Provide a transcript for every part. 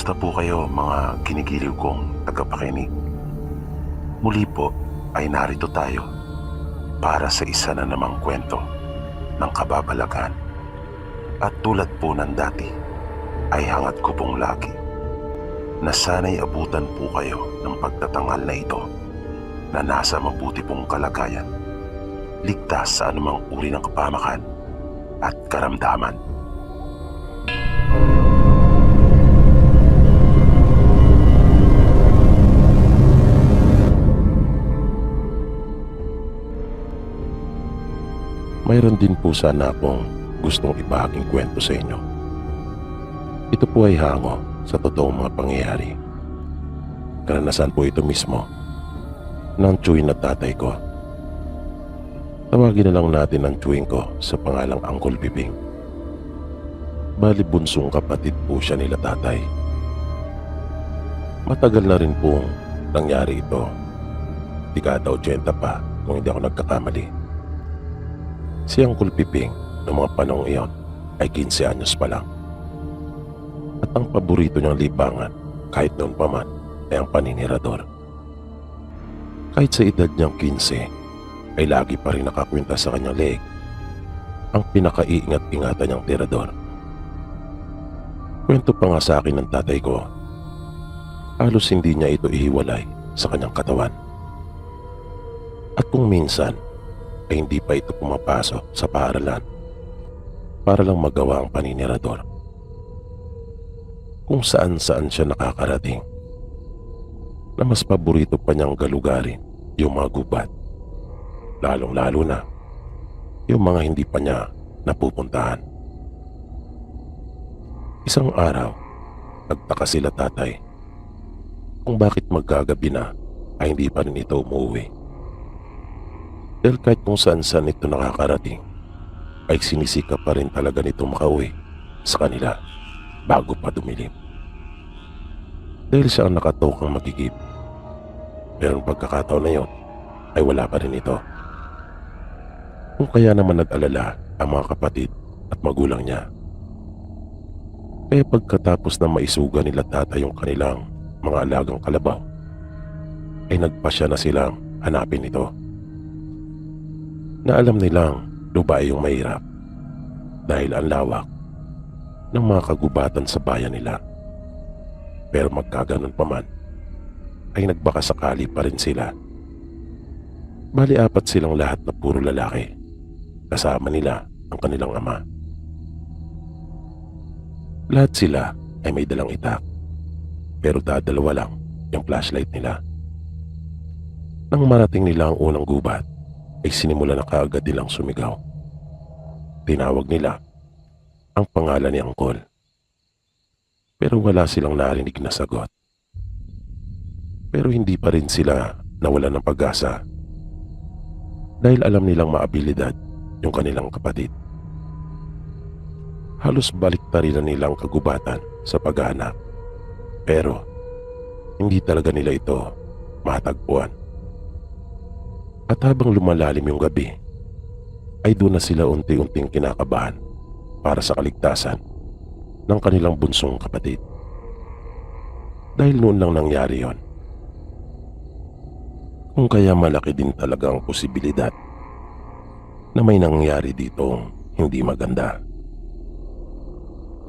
Kumusta po kayo mga ginigiliw kong tagapakinig? Muli po ay narito tayo para sa isa na namang kwento ng kababalagan. At tulad po ng dati ay hangad ko pong lagi na sana'y abutan po kayo ng pagtatangal na ito na nasa mabuti pong kalagayan, ligtas sa anumang uri ng kapamakan at karamdaman. Mayroon din po sana akong gustong ibahaging kwento sa inyo. Ito po ay hango sa totoong mga pangyayari. Karanasan po ito mismo ng tiyuhin na tatay ko. Tawagin na lang natin ang tiyuhin ko sa pangalang Uncle Piping. Bali bunsong kapatid po siya nila tatay. Matagal na rin pong nangyari ito. Dekada 80 pa kung hindi ako nagkakamali. Si Uncle Piping noong mga panahong iyon ay 15 anyos pa lang. At ang paborito niyang libangan kahit noon pa man ay ang paninirador. Kahit sa edad niyang 15 ay lagi pa rin nakakwinta sa kanyang leeg ang pinakaiingat-ingatan niyang tirador. Kwento pa nga sa akin ng tatay ko, halos hindi niya ito ihiwalay sa kanyang katawan. At kung minsan ay hindi pa ito pumapasok sa paaralan para lang magawa ang paninirador. Kung saan-saan siya nakakarating na mas paborito pa niyang galugarin yung mga gubat, lalong-lalo na yung mga hindi pa niya napupuntahan. Isang araw, nagtaka sila tatay kung bakit magkagabi na ay hindi pa rin ito umuwi. Dahil kahit kung saan-saan ito nakakarating, ay sinisika pa rin talaga nito makauwi sa kanila bago pa dumilim. Dahil siya ang nakatokang magigib. Pero ang pagkakataon na yun ay wala pa rin ito. Kung kaya naman nag-alala ang mga kapatid at magulang niya. Kaya pagkatapos na maisuga nila tata yung kanilang mga alagang kalabaw, ay nagpasya na silang hanapin ito. Na alam nilang lubay yung mahirap dahil ang lawak ng mga kagubatan sa bayan nila. Pero magkaganon pa man ay nagbakasakali pa rin sila. Bali 4 silang lahat na puro lalaki, kasama nila ang kanilang ama. Lahat sila ay may dalang itak, pero dadalawa lang yung flashlight nila. Nang marating nila ang unang gubat ay sinimula na kaagad nilang sumigaw. Tinawag nila ang pangalan ni Uncle. Pero wala silang narinig na sagot. Pero hindi pa rin sila nawalan ng pag-asa dahil alam nilang maabilidad yung kanilang kapatid. Halos baliktarin na nilang kagubatan sa paghahanap, pero hindi talaga nila ito matagpuan. At habang lumalalim yung gabi, ay doon na sila unti-unting kinakabahan para sa kaligtasan ng kanilang bunsong kapatid. Dahil noon lang nangyari yon. Kung kaya malaki din talaga ang posibilidad na may nangyari ditong hindi maganda.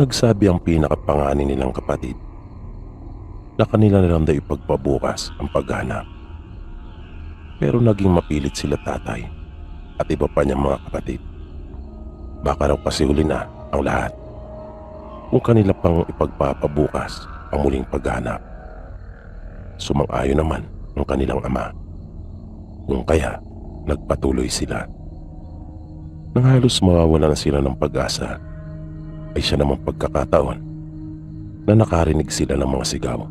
Nagsabi ang pinakapanganin nilang kapatid na kanila na lang daw ipagpabukas ang paghanap. Pero naging mapilit sila tatay at iba pa niyang mga kapatid. Baka raw kasi huli na ang lahat kung kanila pang ipagpapabukas ang muling paghanap. Sumang-ayon naman ang kanilang ama. Kung kaya nagpatuloy sila. Nang halos mawawala na sila ng pag-asa, ay siya namang pagkakataon na nakarinig sila ng mga sigaw.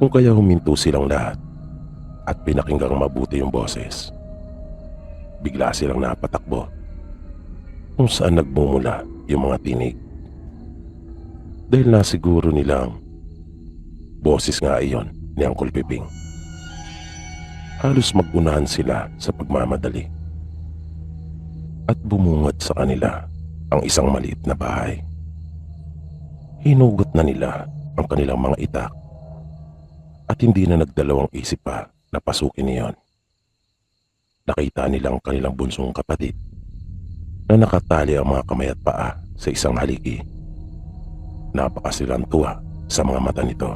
Kung kaya huminto silang lahat at pinakinggang mabuti yung boses, bigla silang napatakbo kung saan nagmumula yung mga tinig. Dahil nasiguro nilang boses nga iyon ni Uncle Piping. Halos magunahan sila sa pagmamadali at bumungad sa kanila ang isang maliit na bahay. Hinugot na nila ang kanilang mga itak at hindi na nagdalawang isip pa na pasukin niyon. Nakita nilang kanilang bunsong kapatid na nakatali ang mga kamay at paa sa isang haligi. Napakasilang tuwa sa mga mata nito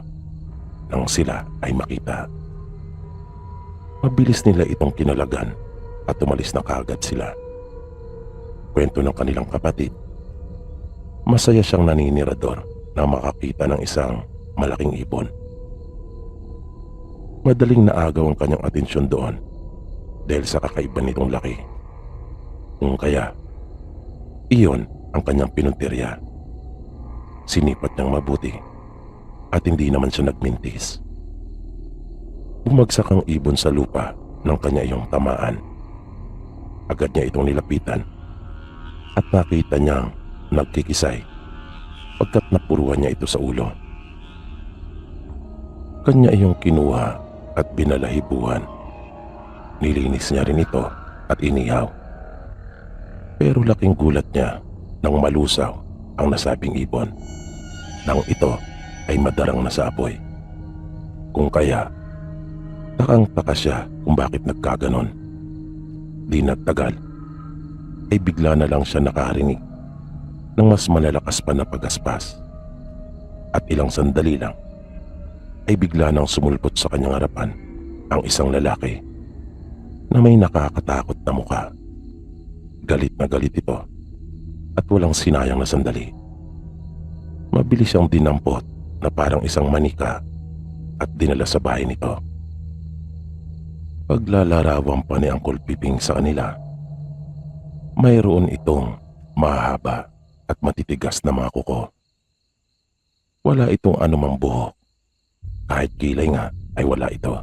nang sila ay makita. Mabilis nila itong kinalagan at umalis na kaagad sila. Kwento ng kanilang kapatid, masaya siyang naninirador na makakita ng isang malaking ibon. Madaling naagaw ang kanyang atensyon doon dahil sa kakaiba nitong laki. Kung kaya, iyon ang kanyang pinuntirya. Sinipat niyang mabuti at hindi naman siya nagmintis. Bumagsak ang ibon sa lupa ng kanya iyong tamaan. Agad niya itong nilapitan at nakita niyang nagkikisay pagkat napuruan niya ito sa ulo. Kanya iyong kinuha at binalahibuhan. Nilinis niya rin ito at inihaw. Pero laking gulat niya nang malusaw ang nasabing ibon nang ito ay madarang na sa apoy. Kung kaya, takang-taka siya kung bakit nagkaganon. Di nagtagal, ay bigla na lang siya nakarinig ng mas malalakas pa na pagaspas. At ilang sandali lang, ay bigla nang sumulpot sa kanyang harapan ang isang lalaki na may nakakatakot na mukha. Galit na galit ito at walang sinayang na sandali. Mabilis siyang dinampot na parang isang manika at dinala sa bahay nito. Paglalarawan pa ni Uncle Piping sa kanila, mayroon itong mahaba at matitigas na mga kuko. Wala itong anumang buhok, kahit kilay nga ay wala ito.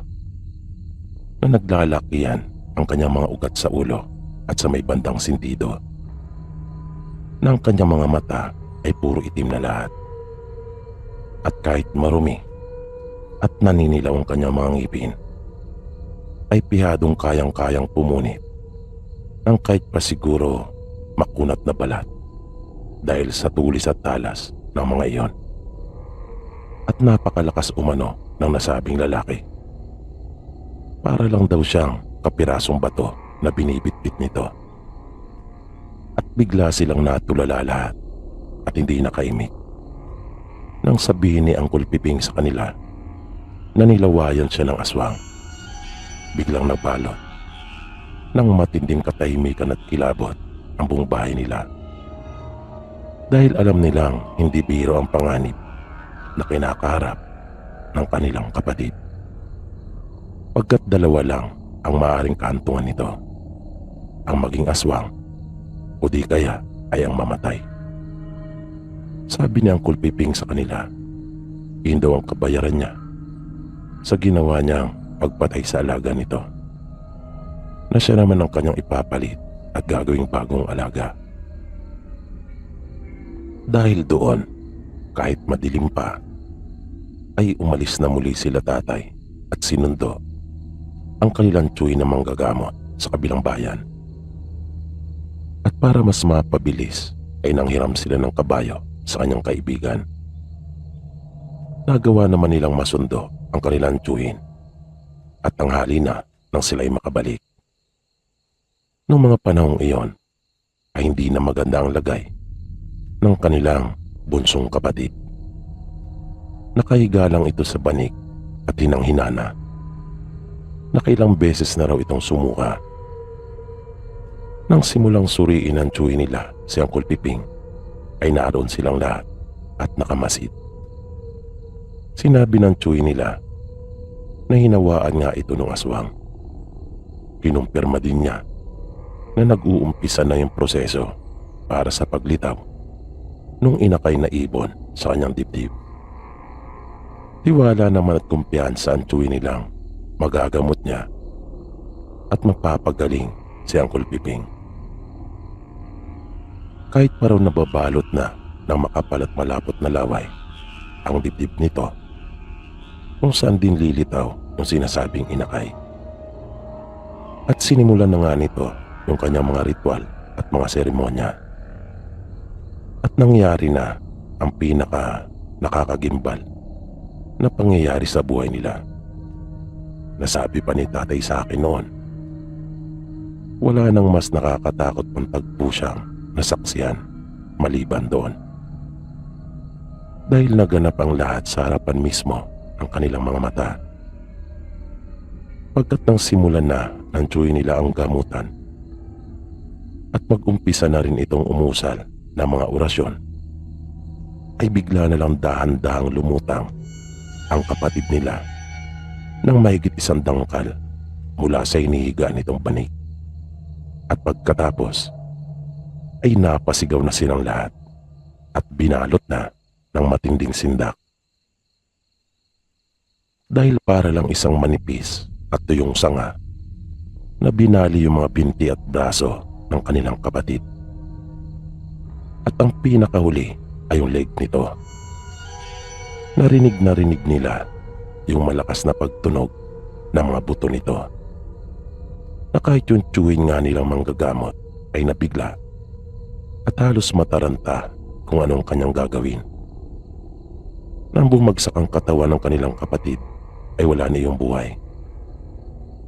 Na naglalakihan ang kanyang mga ugat sa ulo at sa may bandang sintido. Na ang kanyang mga mata ay puro itim na lahat. At kahit marumi at naninilaw ang kanyang mga ngipin, ay pihadong kayang-kayang pumunit ng kahit pa siguro makunat na balat dahil sa tulis at talas ng mga iyon. At napakalakas umano ng nasabing lalaki. Para lang daw siyang kapirasong bato na binibitbit nito. At bigla silang natulala lahat at hindi nakaimik nang sabihin ni Uncle Piping sa kanila na nilawayan siya ng aswang. Biglang nagbalot nang matinding katahimikan at kilabot ang buong bahay nila. Dahil alam nilang hindi biro ang panganib na kinakaharap ng kanilang kapatid. Pagkat dalawa lang ang maaaring kahantungan nito, ang maging aswang o di kaya ay ang mamatay. Sabi ni Uncle Piping sa kanila, yun daw ang kabayaran niya sa ginawa niyang pagpatay sa alaga nito, na siya naman ang kanyang ipapalit at gagawing bagong alaga. Dahil doon, kahit madilim pa, ay umalis na muli sila tatay at sinundo ang kanilang tsuy na manggagamot sa kabilang bayan. At para mas mapabilis ay nanghiram sila ng kabayo sa kanyang kaibigan. Nagawa naman nilang masundo ang kanilang tsuhin at tanghali na nang sila'y makabalik. Noong mga panahong iyon ay hindi na maganda ang lagay ng kanilang bunsong kapatid. Nakahiga lang ito sa banig at hinang-hinana. Nakailang beses na raw itong sumuka. Nang simulang suriin ang tsuhi nila si Uncle Piping, ay naroon silang lahat at nakamasid. Sinabi ng tsuhi nila na hinawaan nga ito ng aswang. Kinumpirma din niya na nag-uumpisa na yung proseso para sa paglitaw nung inakay na ibon sa kanyang dibdib. Tiwala naman at kumpiyansa ang tsuhi nilang magagamot niya at mapapagaling si Uncle Piping. Kahit pa raw nababalot na ng makapal at malapot na laway ang dibdib nito, kung saan din lilitaw yung sinasabing inakay. At sinimulan na nga nito yung kanyang mga ritual at mga seremonya. At nangyari na ang pinaka nakakagimbal na pangyayari sa buhay nila. Nasabi pa ni tatay sa akin noon, wala nang mas nakakatakot pang tagpo siyang nasaksihan maliban doon. Dahil naganap ang lahat sa harapan mismo ng kanilang mga mata. Pagkat nang simulan na ng tsuy nila ang gamutan at mag-umpisa na rin itong umusal ng mga orasyon, ay bigla na lang dahan-dahang lumutang ang kapatid nila ng mahigit 1 dangkal mula sa inihiga nitong banig. At pagkatapos ay napasigaw na silang lahat at binalot na ng matinding sindak. Dahil para lang isang manipis at tuyong sanga na binali yung mga binti at braso ng kanilang kapatid. At ang pinakahuli ay yung leg nito. Narinig nila yung malakas na pagtunog ng mga buto nito, na kahit yung tsuhin nga nilang manggagamot ay nabigla at halos mataranta kung anong kanyang gagawin. Nang bumagsak ang katawan ng kanilang kapatid ay wala na yung buhay,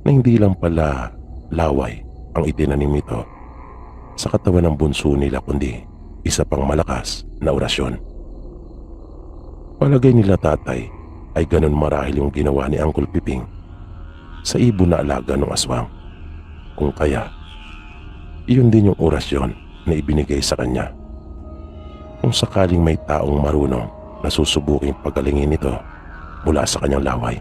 na hindi lang pala laway ang itinanim nito sa katawan ng bunso nila, kundi isa pang malakas na orasyon. Palagay nila tatay ay ganun marahil yung ginawa ni Uncle Piping sa ibon na alaga ng aswang. Kung kaya, iyon din yung orasyon na ibinigay sa kanya kung sakaling may taong marunong na susubuking pagalingin ito mula sa kanyang laway.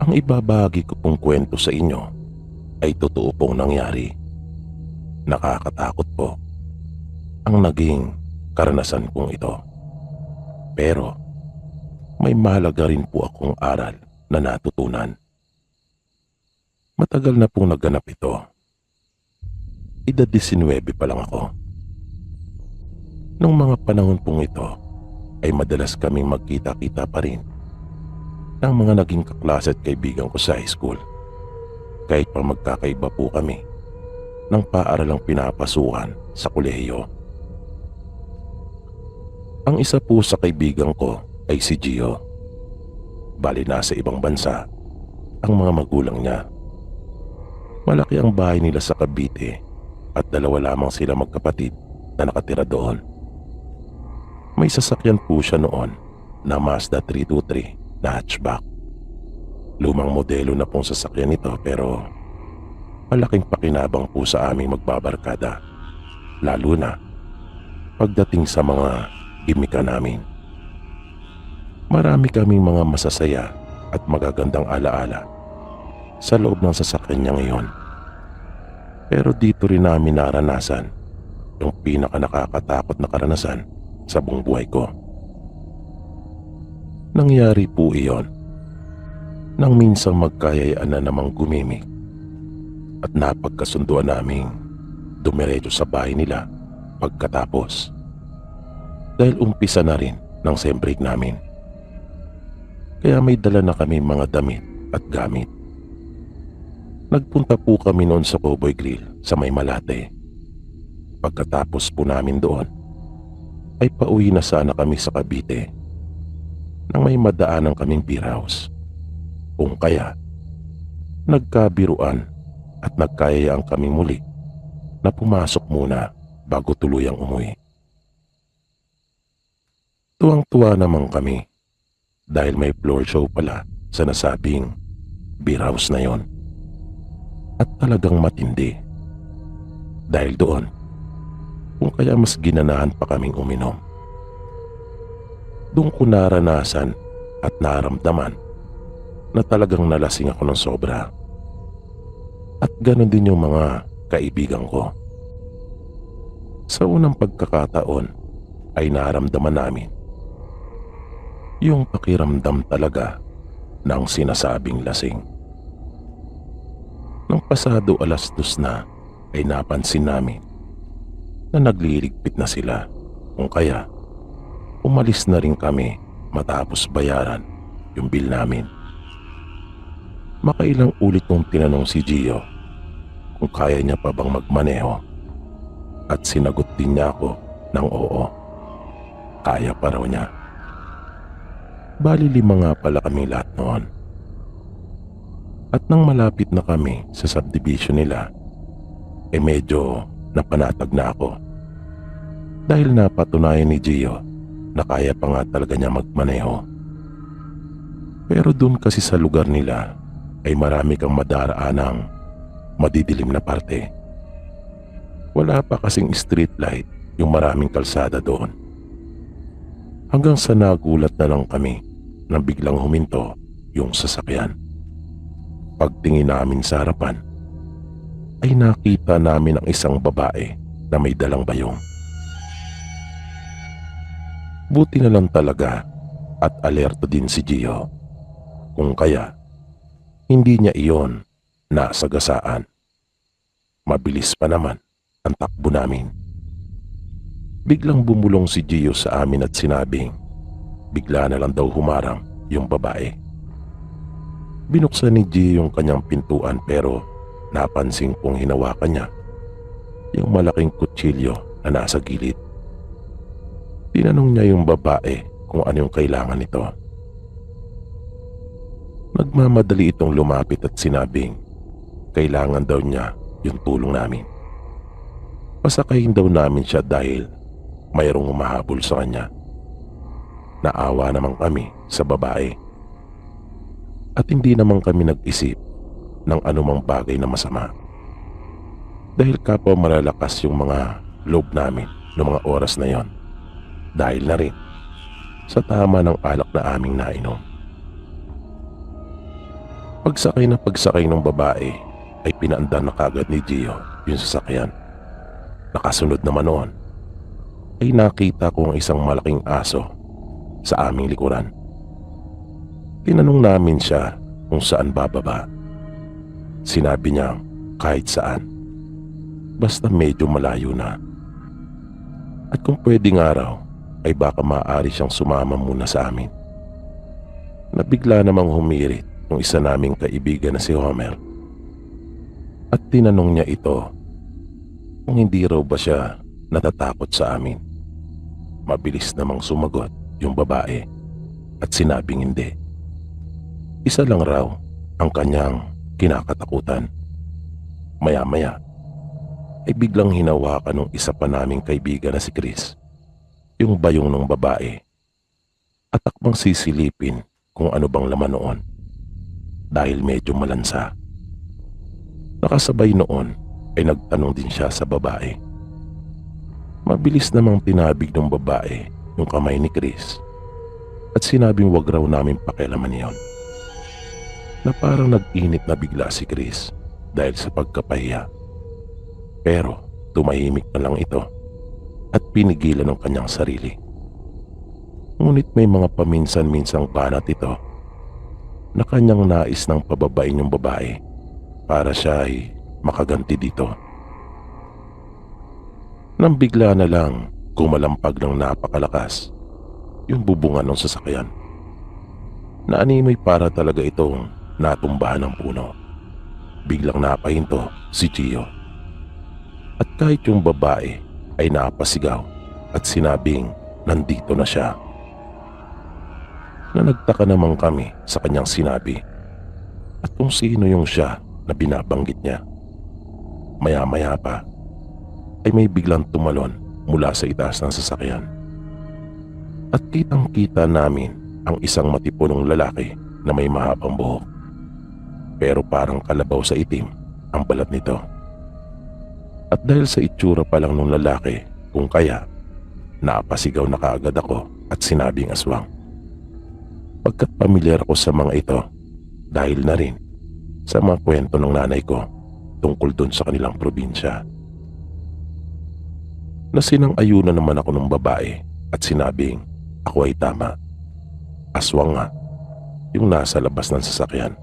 Ang ibabahagi ko pong kwento sa inyo ay totoo pong nangyari. Nakakatakot po ang naging karanasan kong ito. Pero may mahalaga rin po akong aral na natutunan. Matagal na pong naganap ito. Edad 19 pa lang ako. Nung mga panahon pong ito ay madalas kaming magkita-kita pa rin ng mga naging kaklase at kaibigan ko sa high school. Kahit pa magkakaiba po kami ng paaralang pinapasukan sa kolehiyo. Ang isa po sa kaibigan ko ay si Gio. Bali nasa ibang bansa ang mga magulang niya. Malaki ang bahay nila sa Cavite at 2 lamang sila magkapatid na nakatira doon. May sasakyan po siya noon na Mazda 323 na hatchback. Lumang modelo na pong sasakyan ito, pero malaking pakinabang po sa aming magbabarkada, lalo na pagdating sa mga gimika namin. Marami kaming mga masasaya at magagandang alaala sa loob ng sasakyan niya ngayon. Pero dito rin namin naranasan yung pinaka nakakatakot na karanasan sa buong buhay ko. Nangyari po iyon nang minsang magkayayaan na namang gumimik at napagkasunduan naming dumiretso sa bahay nila pagkatapos, dahil umpisa na rin ng sem break namin. Kaya may dala na kami mga damit at gamit. Nagpunta po kami noon sa Cowboy Grill sa May Malate. Pagkatapos po namin doon ay pauwi na sana kami sa Cavite nang may madaanan kaming beer house. Kung kaya, nagkabiruan at nagkayayaan kami muli na pumasok muna bago tuluyang umuwi. Tuwang-tuwa naman kami dahil may floor show pala sa nasabing beer house na yon. At talagang matindi. Dahil doon, kung kaya mas ginanahan pa kaming uminom. Doon ko naranasan at naramdaman na talagang nalasing ako ng sobra. At ganon din yung mga kaibigan ko. Sa unang pagkakataon ay naramdaman namin yung pakiramdam talaga ng sinasabing lasing. Nang pasado 2:00 na ay napansin namin na nagliligpit na sila, kung kaya umalis na rin kami matapos bayaran yung bill namin. Makailang ulit kong tinanong si Gio kung kaya niya pa bang magmaneho at sinagot din niya ako ng oo. Kaya pa raw niya. Bali 5 nga pala kami lahat noon. At nang malapit na kami sa subdivision nila, medyo napanatag na ako. Dahil napatunayan ni Gio na kaya pa nga talaga niya magmaneho. Pero dun kasi sa lugar nila ay marami kang madaraanang madidilim na parte. Wala pa kasing street light yung maraming kalsada doon. Hanggang sa nagulat na lang kami nang biglang huminto yung sasakyan. Pagtingin namin sa harapan, ay nakita namin ang isang babae na may dalang bayong. Buti na lang talaga at alerto din si Gio. Kung kaya, hindi niya iyon nasagasaan. Mabilis pa naman ang takbo namin. Biglang bumulong si Gio sa amin at sinabing bigla na lang daw humarang yung babae. Binuksan ni Gio yung kanyang pintuan pero napansin kong hinawakan niya yung malaking kutsilyo na nasa gilid. Tinanong niya yung babae kung ano yung kailangan nito. Nagmamadali itong lumapit at sinabing kailangan daw niya yung tulong namin. Pasakayin daw namin siya dahil mayroong humahabol sa kanya. Naawa naman kami sa babae. At hindi naman kami nag-isip ng anumang bagay na masama. Dahil kapwa malalakas yung mga loob namin noong mga oras na yon. Dahil na rin sa tama ng alak na aming nainom. Pagsakay ng babae ay pinaandar na kagad ni Gio yung sasakyan. Nakasunod naman noon ay nakita ko ang isang malaking aso sa aming likuran. Tinanong namin siya kung saan bababa. Sinabi niya kahit saan. Basta medyo malayo na. At kung pwedeng araw ay baka maaari siyang sumama muna sa amin. Nabigla namang humirit yung isa naming kaibigan na si Homer. At tinanong niya ito kung hindi raw ba siya natatakot sa amin. Mabilis namang sumagot yung babae at sinabing hindi. Isa lang raw ang kanyang kinakatakutan. Maya-maya ay biglang hinawakan ng isa pa naming kaibigan na si Chris yung bayong ng babae at takbang sisilipin kung ano bang laman noon dahil medyo malansa. Nakasabay noon ay nagtanong din siya sa babae. Mabilis namang tinabig ng babae yung kamay ni Chris at sinabing wag raw namin pakialaman yon. Na parang nag-init na bigla si Chris dahil sa pagkapahiya. Pero tumahimik na lang ito at pinigilan ng kanyang sarili. Ngunit may mga paminsan-minsang banat ito na kanyang nais ng pababain yung babae para siya ay makaganti dito. Nang bigla na lang kumalampag ng napakalakas yung bubungan ng sasakyan. Naanimoy para talaga itong natumbahan ng puno. Biglang napahinto si Gio. At kahit yung babae ay napasigaw at sinabing nandito na siya. Na nagtaka naman kami sa kanyang sinabi at kung sino yung siya na binabanggit niya. Maya-maya pa ay may biglang tumalon mula sa itaas ng sasakyan. At kitang-kita namin ang isang matipunong lalaki na may mahabang buhok. Pero parang kalabaw sa itim ang balat nito. At dahil sa itsura pa lang ng lalaki, kung kaya, napasigaw na kaagad ako at sinabing aswang. Pagkat pamilyar ako sa mga ito, dahil na rin sa mga kwento ng nanay ko tungkol dun sa kanilang probinsya. Nasinang-ayunan naman ako ng babae at sinabing ako ay tama. Aswang nga, yung nasa labas ng sasakyan.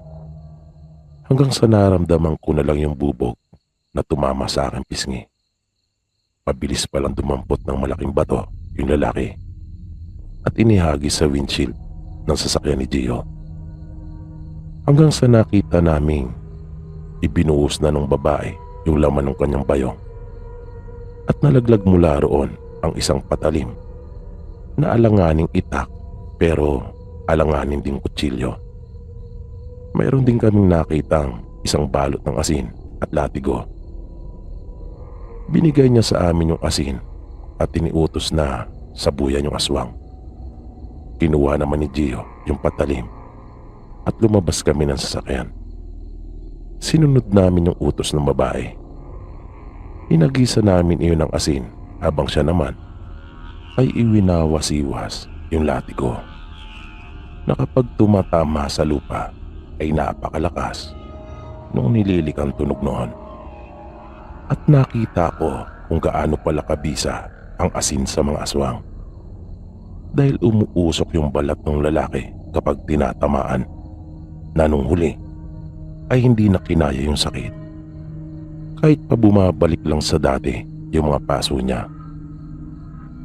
Hanggang sa naramdaman ko na lang yung bubog na tumama sa aking pisngi. Pabilis palang dumampot ng malaking bato yung lalaki at inihagis sa windshield ng sasakyan ni Gio. Hanggang sa nakita naming ibinuhos na ng babae yung laman ng kanyang bayong at nalaglag mula roon ang isang patalim na alanganing itak pero alanganin ding kutsilyo. Mayroon din kaming nakitang isang balot ng asin at latigo. Binigay niya sa amin yung asin at tiniutos na sabuyan yung aswang. Kinuha naman ni Gio yung patalim at lumabas kami ng sasakyan. Sinunod namin yung utos ng babae. Inagisa namin iyon ng asin habang siya naman ay iwinawas-iwas yung latigo na kapag tumatama sa lupa ay napakalakas nung nililikang tunog noon. At nakita ko kung gaano pala kabisa ang asin sa mga aswang dahil umuusok yung balat ng lalaki kapag tinatamaan na nung huli ay hindi na kinaya yung sakit. Kahit pa bumabalik lang sa dati yung mga paso niya.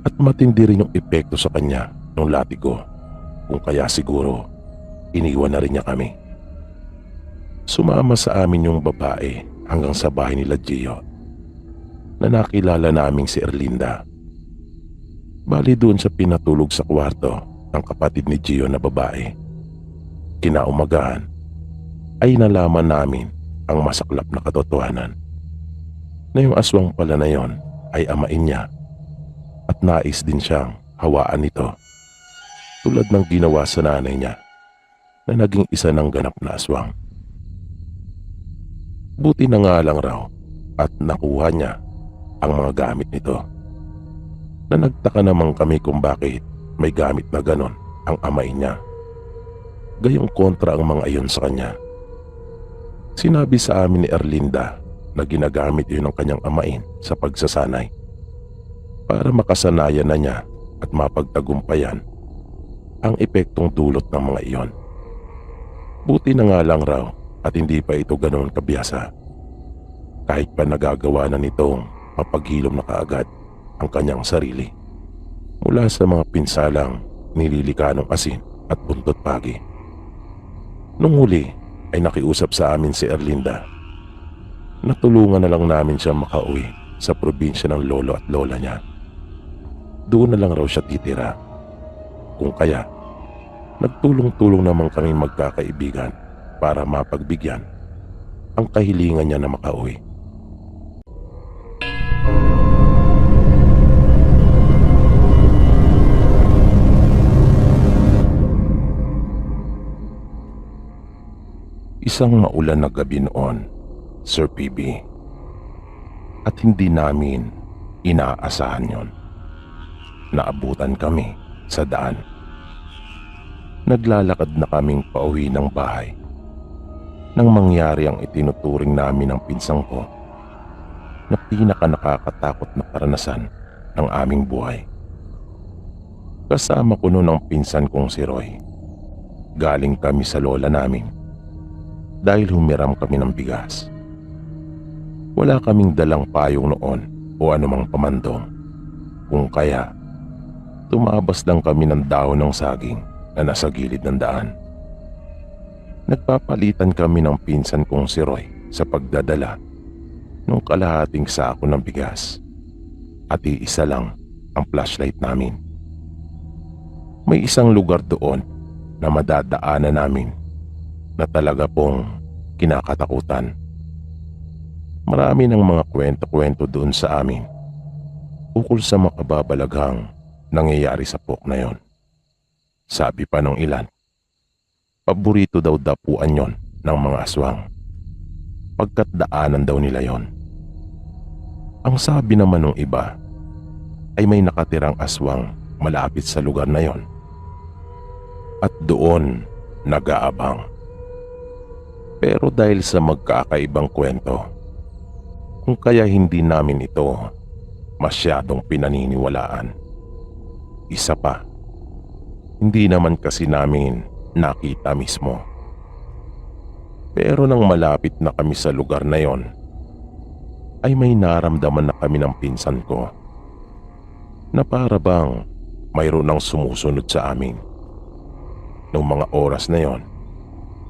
At matindi rin yung epekto sa kanya ng latigo kung kaya siguro iniwan na rin niya kami. Sumama sa amin yung babae hanggang sa bahay nila Gio na nakilala naming si Erlinda. Bali doon siya pinatulog sa kwarto ng kapatid ni Gio na babae. Kinaumagahan ay nalaman namin ang masaklap na katotohanan na yung aswang pala na yon ay amain niya at nais din siyang hawaan nito tulad ng ginawa sa nanay niya na naging isa ng ganap na aswang. Buti na nga lang raw at nakuha niya ang mga gamit nito na nagtaka naman kami kung bakit may gamit na ganon ang amain niya. Gayong kontra ang mga iyon sa kanya. Sinabi sa amin ni Erlinda na ginagamit yun ng kanyang amain sa pagsasanay para makasanayan na niya at mapagtagumpayan ang epektong dulot ng mga iyon. Buti na nga lang raw at hindi pa ito ganoon kabiyasa. Kahit pa nagagawa na nitong mapaghilom na kaagad ang kanyang sarili mula sa mga pinsalang nililika ng asin at buntot pagi. Nung huli ay nakiusap sa amin si Erlinda. Natulungan na lang namin siya makauwi sa probinsya ng lolo at lola niya. Doon na lang raw siya titira. Kung kaya, nagtulong-tulong naman kami magkakaibigan para mapagbigyan ang kahilingan niya na makauwi. Isang maulan na gabi noon, Sir PB. At hindi namin inaasahan yon. Naabutan kami sa daan. Naglalakad na kaming pauwi ng bahay nang mangyari ang itinuturing namin ng pinsang ko na pinaka nakakatakot na karanasan ng aming buhay. Kasama ko noon ang pinsan kong si Roy. Galing kami sa lola namin dahil humiram kami ng bigas. Wala kaming dalang payong noon o anumang pamandong. Kung kaya, tumabas lang kami ng dahon ng saging na nasa gilid ng daan. Nagpapalitan kami ng pinsan kong si Roy sa pagdadala ng kalahating sako ng bigas at iisa lang ang flashlight namin. May isang lugar doon na madadaanan namin na talaga pong kinakatakutan. Marami ng mga kwento-kwento doon sa amin ukol sa makababalaghang nangyayari sa pok na yon. Sabi pa ng ilan, paborito daw dapuan yon ng mga aswang pagkat daanan daw nila yon. Ang sabi naman ng iba ay may nakatirang aswang malapit sa lugar na yon at doon nag-aabang. Pero dahil sa magkakaibang kwento, kung kaya hindi namin ito masyadong pinaniniwalaan. Isa pa, hindi naman kasi namin nakita mismo. Pero nang malapit na kami sa lugar na yon, ay may naramdaman na kami ng pinsan ko na para bang mayroon ng sumusunod sa amin. Noong mga oras na yon,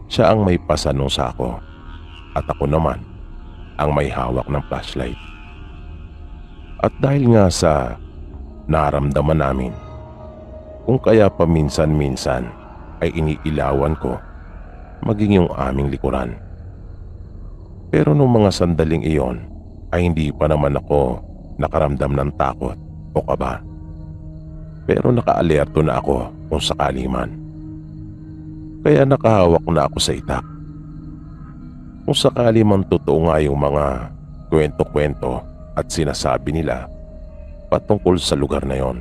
Siya ang may pasa nung sako at ako naman ang may hawak ng flashlight. At dahil nga sa naramdaman namin, kung kaya paminsan-minsan ay iniilawan ko maging yung aming likuran. Pero nung mga sandaling iyon ay hindi pa naman ako nakaramdam ng takot o kaba. Pero nakaalerto na ako kung sakali man. Kaya nakahawak na ako sa itak. Kung sakali man totoo nga yung mga kwento-kwento at sinasabi nila patungkol sa lugar na yon.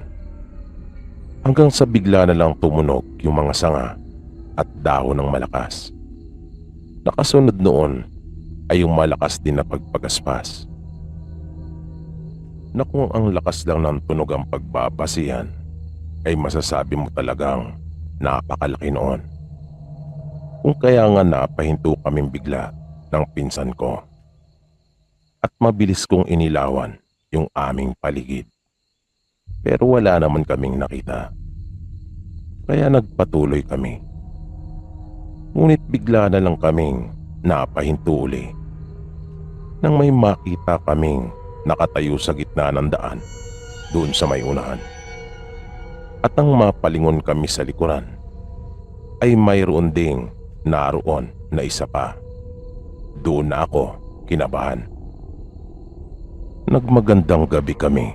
Hanggang sa bigla na lang tumunog yung mga sanga at dahon ng malakas. Nakasunod noon ay yung malakas din na pagpagaspas. Na kung ang lakas lang ng tunog ang pagbabasihan, ay masasabi mo talagang napakalaki noon. Kung kaya nga napahinto kaming bigla ng pinsan ko at mabilis kong inilawan yung aming paligid. Pero wala naman kaming nakita. Kaya nagpatuloy kami. Ngunit bigla na lang kaming napahinto uli nang may makita kaming nakatayo sa gitna ng daan doon sa may unahan. At nang mapalingon kami sa likuran ay mayroon ding naroon na isa pa. Doon na ako kinabahan. Nagmagandang gabi kami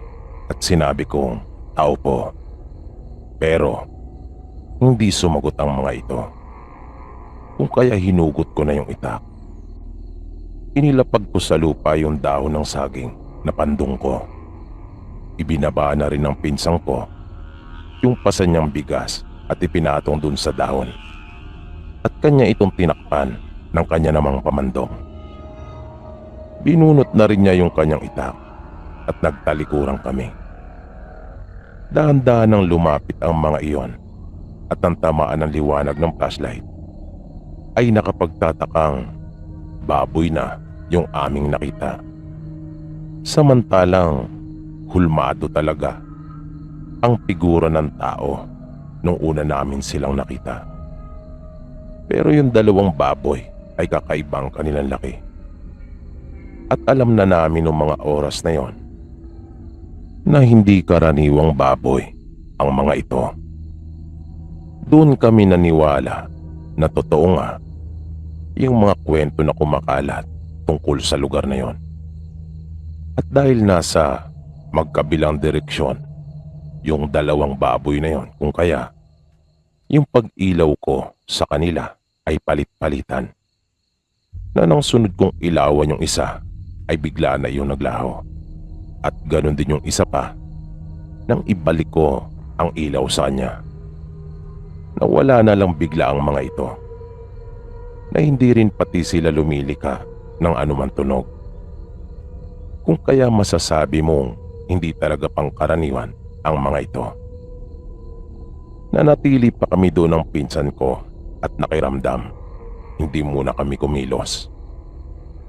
at sinabi kong tao po. Pero hindi sumagot ang mga ito. Kung kaya hinugot ko na yung itak. Inilapag ko sa lupa yung dahon ng saging na pandong ko. Ibinaba na rin ng pinsang ko yung pasa niyang bigas at ipinatong dun sa dahon. At kanya itong tinakpan ng kanya namang pamandong. Binunot na rin niya yung kanyang itak at nagtalikuran kami. Dahan-dahan nang lumapit ang mga iyon at ang tamaan ng liwanag ng flashlight ay nakapagtatakang baboy na yung aming nakita. Samantalang hulmado talaga ang figura ng tao nung una namin silang nakita. Pero yung dalawang baboy ay kakaibang kanilang laki. At alam na namin noong mga oras na yon na hindi karaniwang baboy ang mga ito. Doon kami naniwala na totoo nga yung mga kwento na kumakalat tungkol sa lugar na yon. At dahil nasa magkabilang direksyon yung dalawang baboy na yon, kung kaya yung pag-ilaw ko sa kanila ay palit-palitan. Na nang sunod kong ilawan yung isa ay bigla na yung naglaho. At ganun din yung isa pa nang ibalik ko ang ilaw sa kanya. Nawala na lang bigla ang mga ito. Na hindi rin pati sila lumilika ng anuman tunog. Kung kaya masasabi mong hindi talaga pangkaraniwan ang mga ito. Nanatili pa kami doon ng pinsan ko at nakiramdam. Hindi muna kami kumilos.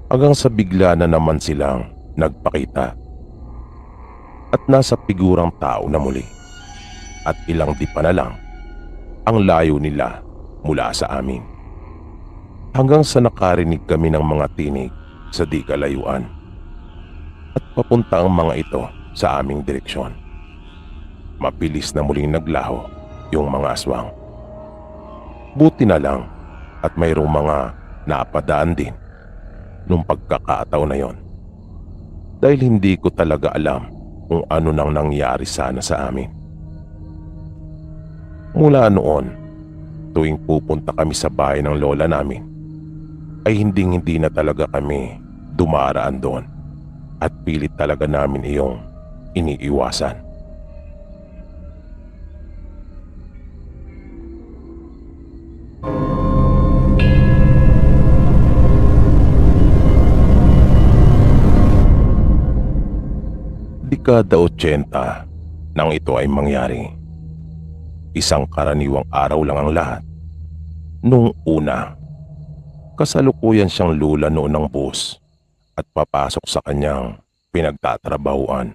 Hanggang sa bigla na naman silang nagpakita. At nasa figurang tao na muli. At ilang di pa na lang ang layo nila mula sa amin. Hanggang sa nakarinig kami ng mga tinig sa di kalayuan. At papunta ang mga ito sa aming direksyon. Mabilis na muling naglaho yung mga aswang. Buti na lang at mayroong mga napadaan din nung pagkakataon na yon. Dahil hindi ko talaga alam kung ano nang nangyari sana sa amin. Mula noon, tuwing pupunta kami sa bahay ng lola namin, ay hindi na talaga kami dumaraan doon at pilit talaga namin iyong iniiwasan. Dekada 80 nang ito ay mangyari. Isang karaniwang araw lang ang lahat. Nung una, kasalukuyan siyang lula noon ng bus at papasok sa kanyang pinagtatrabahuan.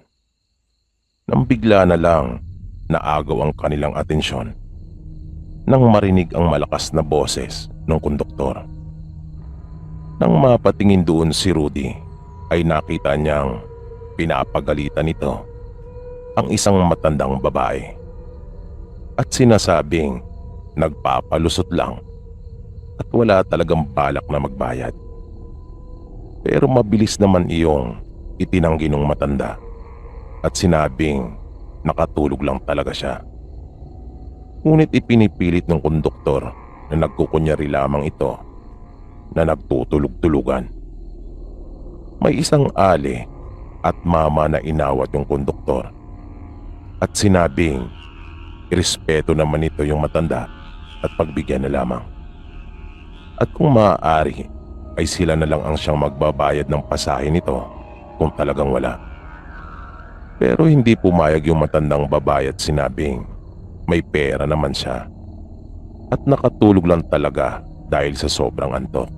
Nang bigla na lang naagaw ang kanilang atensyon nang marinig ang malakas na boses ng konduktor. Nang mapatingin doon si Rudy ay nakita niyang pinapagalitan nito ang isang matandang babae at sinasabing nagpapalusot lang at wala talagang balak na magbayad. Pero mabilis naman iyong itinanggi ng matanda at sinabing nakatulog lang talaga siya. Ngunit ipinipilit ng konduktor na nagkukunyari lamang ito na nagtutulog-tulugan. May isang ali at mama na inawat yung konduktor at sinabing irespeto naman ito yung matanda at pagbigyan na lamang. At kung maaari ay sila na lang ang siyang magbabayad ng pasahe nito kung talagang wala. Pero hindi pumayag yung matandang babae at sinabing may pera naman siya at nakatulog lang talaga dahil sa sobrang antok.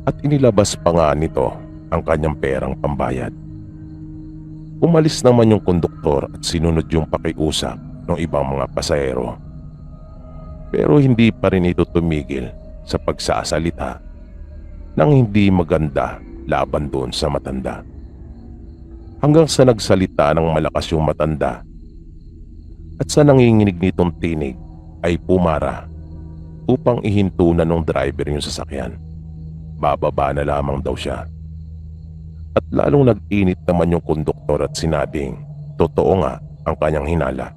At inilabas pa nga nito ang kanyang perang pambayad. Umalis naman yung konduktor at sinunod yung pakiusap ng ibang mga pasahero. Pero hindi pa rin ito tumigil sa pagsasalita ng hindi maganda laban doon sa matanda. Hanggang sa nagsalita ng malakas yung matanda at sa nanginginig nitong tinig ay pumara upang ihinto na ng driver yung sasakyan. Bababa na lamang daw siya. At lalong nag-init naman yung konduktor at sinabing totoo nga ang kanyang hinala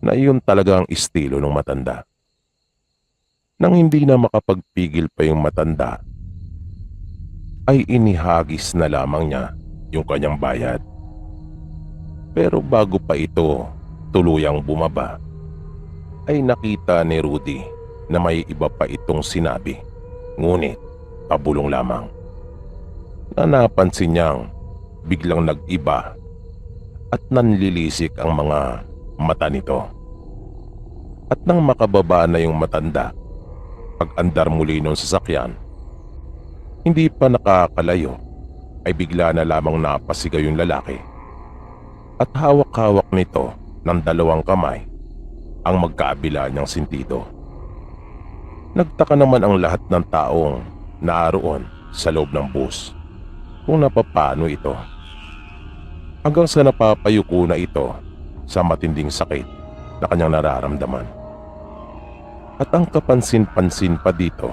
na iyon talaga ang estilo ng matanda. Nang hindi na makapagpigil pa yung matanda ay inihagis na lamang niya yung kanyang bayad. Pero bago pa ito tuluyang bumaba ay nakita ni Rudy na may iba pa itong sinabi, ngunit pabulong lamang. Na napansin niyang biglang nag-iba at nanlilisik ang mga mata nito. At nang makababa na yung matanda, pag-andar muli ng sasakyan, hindi pa nakakalayo ay bigla na lamang napasigaw yung lalaki at hawak-hawak nito ng dalawang kamay ang magkaabila niyang sentido. Nagtaka naman ang lahat ng taong naaroon sa loob ng bus kung napapano ito. Hanggang sa napapayuko na ito sa matinding sakit na kanyang nararamdaman. At ang kapansin-pansin pa dito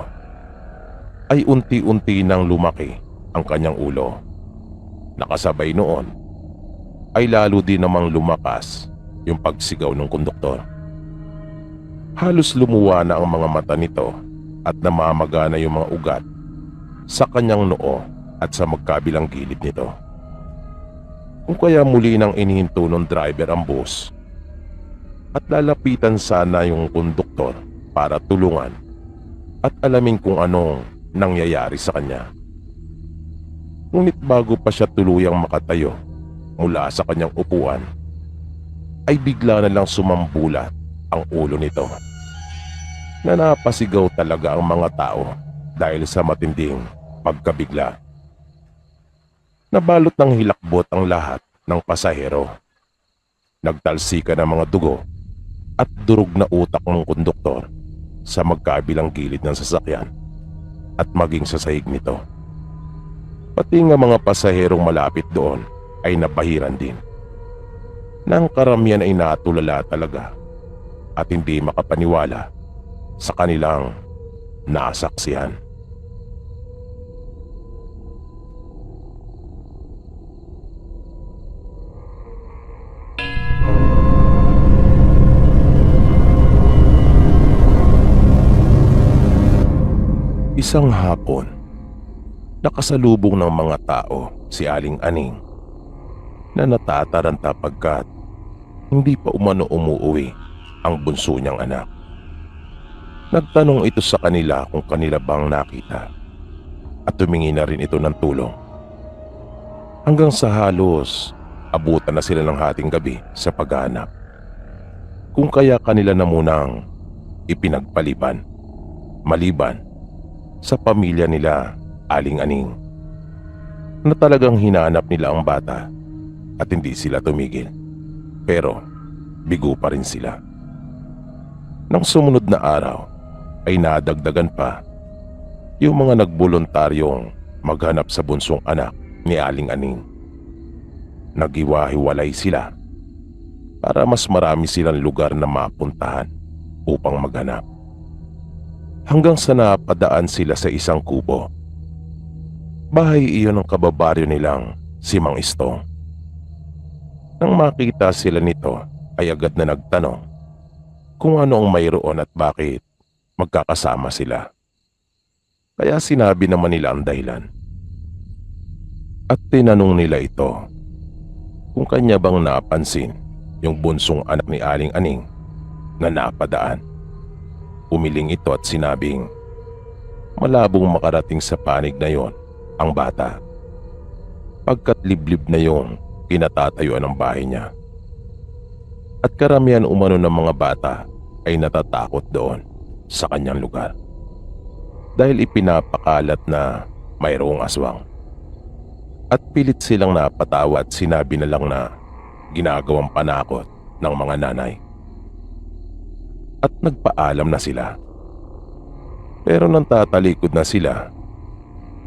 ay unti-unti nang lumaki ang kanyang ulo. Nakasabay noon ay lalo din namang lumakas yung pagsigaw ng konduktor. Halos lumuwa na ang mga mata nito at namamaga na yung mga ugat sa kanyang noo at sa magkabilang gilid nito. Kung kaya muli nang inihinto ng driver ang bus at lalapitan sana yung konduktor para tulungan at alamin kung anong nangyayari sa kanya. Ngunit bago pa siya tuluyang makatayo mula sa kanyang upuan ay bigla na lang sumambulat ang ulo nito na napasigaw talaga ang mga tao dahil sa matinding pagkabigla. Nabalot ng hilakbot ang lahat ng pasahero. Nagtalsika ng mga dugo at durog na utak ng konduktor sa magkabilang gilid ng sasakyan at maging sa sahig nito. Pati nga mga pasaherong malapit doon ay nabahiran din. Nang karamihan ay natulala talaga at hindi makapaniwala sa kanilang nasaksihan. Isang hapon, nakasalubong ng mga tao si Aling Aning na natataranta pagkat hindi pa umano umuuwi ang bunso niyang anak. Nagtanong ito sa kanila kung kanila bang nakita at tumingi na rin ito ng tulong. Hanggang sa halos abutan na sila ng hating gabi sa paghahanap. Kung kaya kanila na munang ipinagpaliban, maliban sa pamilya nila Aling Aning, na talagang hinahanap nila ang bata at hindi sila tumigil. Pero bigo pa rin sila. Nang sumunod na araw ay nadagdagan pa yung mga nagboluntaryong maghanap sa bunsong anak ni Aling Aning. Naghiwa-hiwalay sila para mas marami silang lugar na mapuntahan upang maghanap. Hanggang sa napadaan sila sa isang kubo. Bahay iyon ng kababaryo nilang si Mang Istong. Nang makita sila nito ay agad na nagtanong kung ano ang mayroon at bakit magkakasama sila. Kaya sinabi naman nila ang dahilan. At tinanong nila ito kung kanya bang napansin yung bunsong anak ni Aling Aning na napadaan. Umiling ito at sinabing malabong makarating sa panig na yon ang bata, pagkat liblib na yung kinatatayuan ng bahay niya. At karamihan umano ng mga bata ay natatakot doon sa kanyang lugar dahil ipinapakalat na mayroong aswang. At pilit silang napatawa at sinabi na lang na ginagawang panakot ng mga nanay. At nagpaalam na sila. Pero nang tatalikod na sila,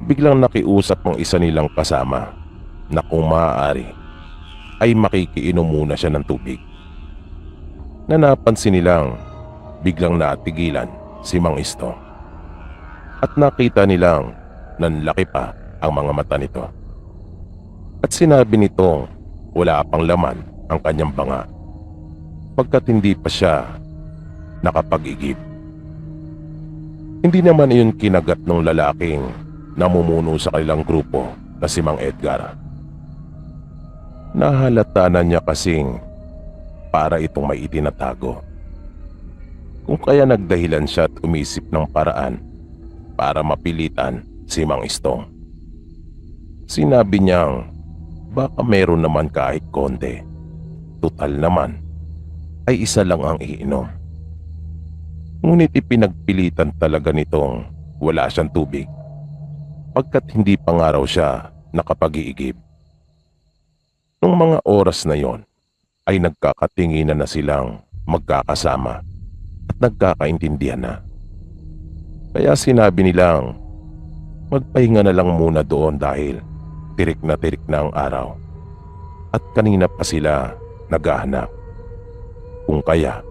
biglang nakiusap ang isa nilang kasama na kung maaari ay makikiinom muna siya ng tubig. Na napansin nilang biglang natigilan si Mang Istong. At nakita nilang nanlaki pa ang mga mata nito. At sinabi nitong wala pang laman ang kanyang banga pagkat hindi pa siya nakapag-igib. Hindi naman iyon kinagat ng lalaking namumuno sa kanilang grupo na si Mang Edgar. Nahalata na niya kasing para itong may itinatago. Kung kaya nagdahilan siya at umisip ng paraan para mapilitan si Mang Istong. Sinabi niyang baka meron naman kahit konti. Tutal naman ay isa lang ang iinom. Ngunit ipinagpilitan talaga nitong wala siyang tubig pagkat hindi pa nga raw siya nakapag-iigib. Nung mga oras na yon ay nagkakatinginan na silang magkakasama at nagkakaintindihan na. Kaya sinabi nilang magpahinga na lang muna doon dahil tirik na ang araw at kanina pa sila naghahanap. Kung kaya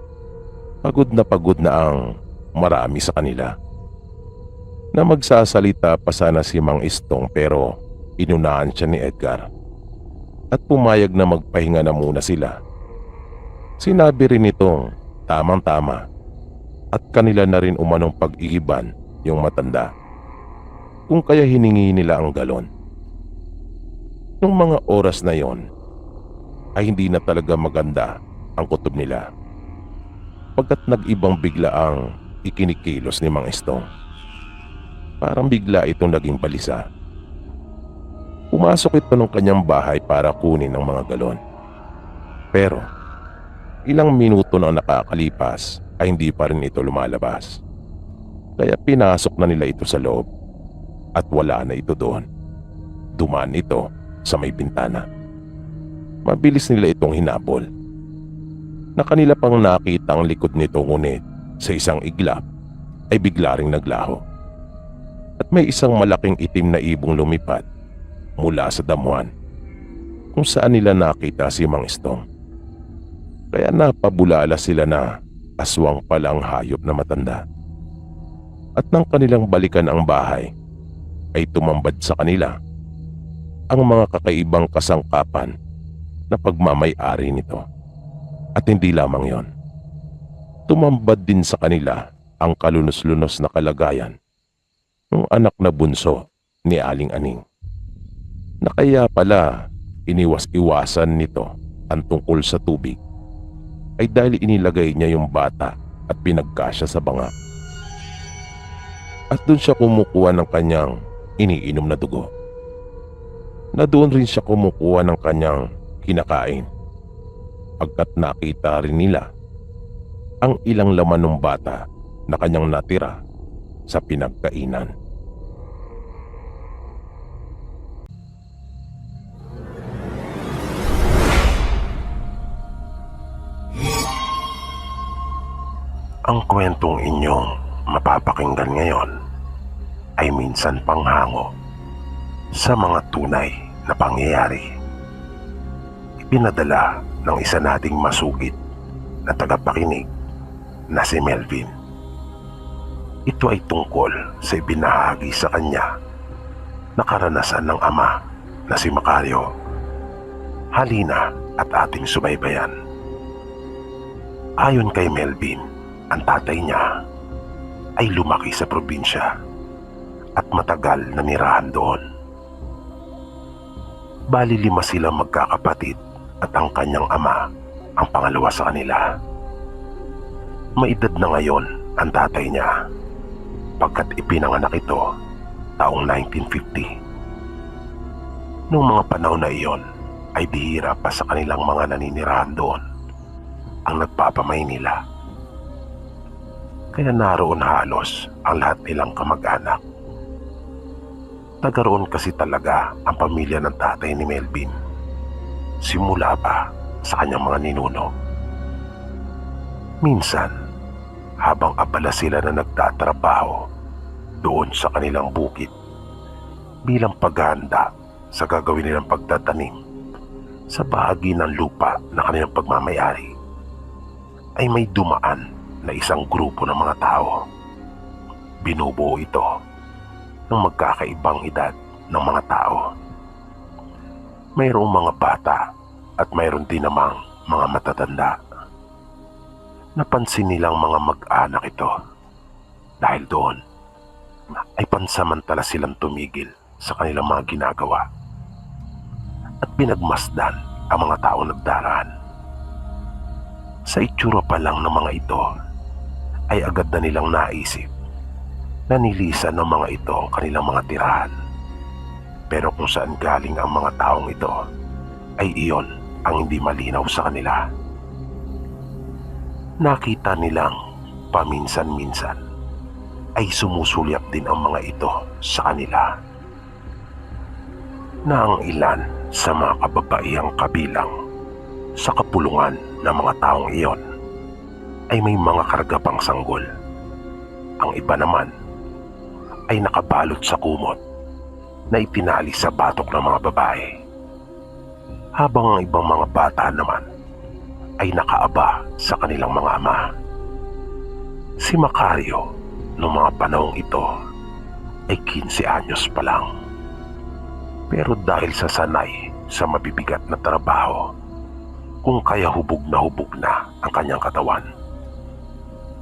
pagod na ang marami sa kanila. Na magsasalita pa sana si Mang Istong pero inunahan siya ni Edgar at pumayag na magpahinga na muna sila. Sinabi rin nitong tamang-tama at kanila na rin umanong pag-iiban yung matanda. Kung kaya hiningi nila ang galon. Nung mga oras na yon ay hindi na talaga maganda ang kutob nila pagkat nag-ibang bigla ang ikinikilos ni Mang Istong. Parang bigla itong naging balisa. Pumasok ito ng kanyang bahay para kunin ang mga galon. Pero ilang minuto na nakakalipas ay hindi pa rin ito lumalabas. Kaya pinasok na nila ito sa loob at wala na ito doon. Dumaan ito sa may bintana. Mabilis nila itong hinabol. Na kanila pang nakita ang likod nito ngunit sa isang iglap ay bigla ring naglaho. At may isang malaking itim na ibong lumipad mula sa damuhan kung saan nila nakita si Mang Istong. Kaya napabulala sila na aswang palang hayop na matanda. At nang kanilang balikan ang bahay ay tumambad sa kanila ang mga kakaibang kasangkapan na pagmamay-ari nito. At hindi lamang yon. Tumambad din sa kanila ang kalunos-lunos na kalagayan ng anak na bunso ni Aling Aning. Na kaya pala iniwas-iwasan nito ang tungkol sa tubig ay dahil inilagay niya yung bata at pinagkasya sa banga. At doon siya kumukuha ng kanyang iniinom na dugo. Na doon rin siya kumukuha ng kanyang kinakain. Pagkat nakita rin nila ang ilang laman ng bata na kanyang natira sa pinagkainan. Ang kwentong inyong mapapakinggan ngayon ay minsan panghango sa mga tunay na pangyayari. Ipinadala ng isa nating masugid na tagapakinig na si Melvin. Ito ay tungkol sa ibinahagi sa kanya na karanasan ng ama na si Macario. Halina at ating subaybayan. Ayon kay Melvin, ang tatay niya ay lumaki sa probinsya at matagal na nirahan doon. Bali 5 silang magkakapatid at ang kanyang ama ang pangalawa sa kanila. May edad na ngayon ang tatay niya pagkat ipinanganak ito taong 1950. Noong mga panahon na iyon ay bihira pa sa kanilang mga naninirahan doon ang nagpapamaynila. Kaya naroon halos ang lahat nilang kamag-anak. Tagaroon kasi talaga ang pamilya ng tatay ni Melvin simula pa sa kanyang mga ninuno. Minsan, habang abala sila na nagtatrabaho doon sa kanilang bukid bilang paghahanda sa gagawin nilang pagtatanim sa bahagi ng lupa na kanilang pagmamayari, ay may dumaan na isang grupo ng mga tao. Binubuo ito ng magkakaibang edad ng mga tao. Mayroong mga bata at mayroon din namang mga matatanda. Napansin nilang mga mag-anak ito dahil doon ay pansamantala silang tumigil sa kanilang mga ginagawa at pinagmasdan ang mga tao nagdaraan. Sa itsura pa lang ng mga ito ay agad na nilang naisip na nilisan ng mga ito ang kanilang mga tirahan. Pero kung saan galing ang mga taong ito ay iyon ang hindi malinaw sa kanila. Nakita nilang paminsan-minsan ay sumusulyap din ang mga ito sa kanila, na ang ilan sa mga kababaihang kabilang sa kapulungan ng mga taong iyon ay may mga kargapang sanggol. Ang iba naman ay nakabalot sa kumot na itinali sa batok ng mga babae, habang ang ibang mga bata naman ay nakaaba sa kanilang mga ama. Si Macario noong mga panahong ito ay 15 anyos pa lang. Pero dahil sa sanay sa mabibigat na trabaho, kung kaya hubog na ang kanyang katawan,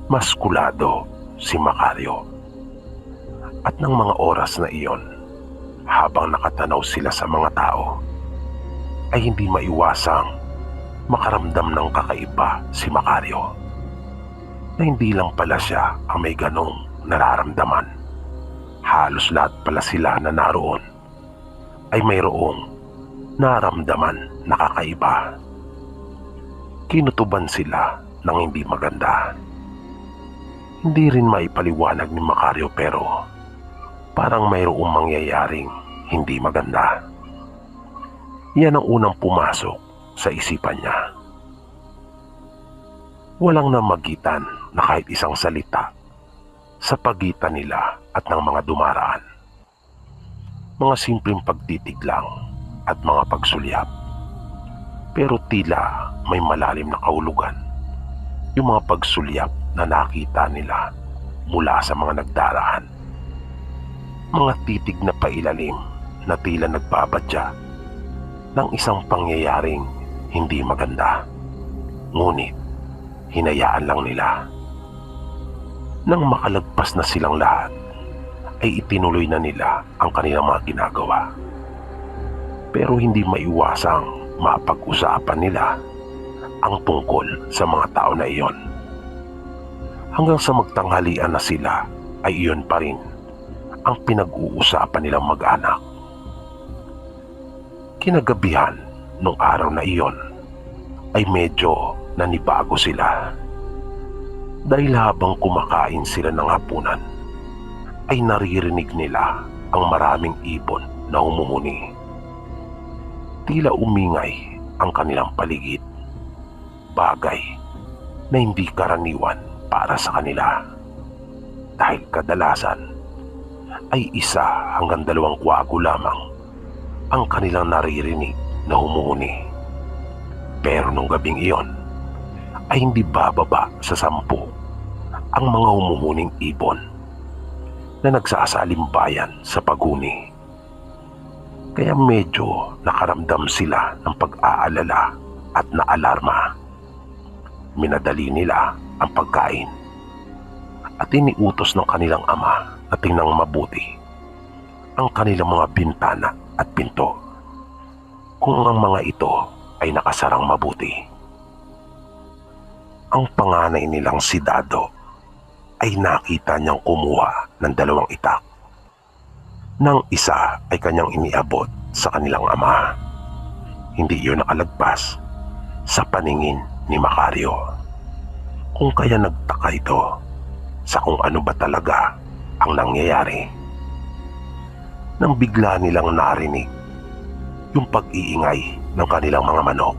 maskulado si Macario. At ng mga oras na iyon, habang nakatanaw sila sa mga tao, ay hindi maiwasang makaramdam ng kakaiba si Macario, na hindi lang pala siya ang may ganong nararamdaman. Halos lahat pala sila na naroon ay mayroong naramdaman na kakaiba. Kinutuban sila ng hindi maganda. Hindi rin maipaliwanag ni Macario, pero parang mayroong mangyayaring hindi maganda. Yan ang unang pumasok sa isipan niya. Walang namagitan na kahit isang salita sa pagitan nila at ng mga dumaraan. Mga simpleng pagtitig lang at mga pagsulyap. Pero tila may malalim na kahulugan yung mga pagsulyap na nakita nila mula sa mga nagdaraan. Mga titig na pailalim na tila nagbabadya ng isang pangyayaring hindi maganda. Ngunit hinayaan lang nila. Nang makalagpas na silang lahat, ay itinuloy na nila ang kanilang mga ginagawa. Pero hindi maiwasang mapag-usapan nila ang tungkol sa mga tao na iyon. Hanggang sa magtanghalian na sila ay iyon pa rin ang pinag-uusapan nilang mag-anak. Kinagabihan nung araw na iyon ay medyo nanibago sila. Dahil habang kumakain sila ng hapunan, ay naririnig nila ang maraming ibon na humumuni. Tila umingay ang kanilang paligid, bagay na hindi karaniwan para sa kanila. dahil kadalasan ay 1 hanggang 2 kwago lamang ang kanilang naririnig na humuhuni. Pero nung gabing iyon ay hindi bababa sa 10 ang mga humuhuning ibon na nagsaasalimbayan sa paghuni. Kaya medyo nakaramdam sila ng pag-aalala at naalarma. Minadali nila ang pagkain at iniutos ng kanilang ama na tingnang mabuti ang kanilang mga bintana at pinto kung ang mga ito ay nakasarang mabuti. Ang panganay nilang si Dado ay nakita niyang kumuha ng 2 itak. Nang isa ay kanyang iniabot sa kanilang ama. Hindi iyon nakalagpas sa paningin ni Macario. Kung kaya nagtaka ito sa kung ano ba talaga ang nangyayari. Nang bigla nilang narinig yung pag-iingay ng kanilang mga manok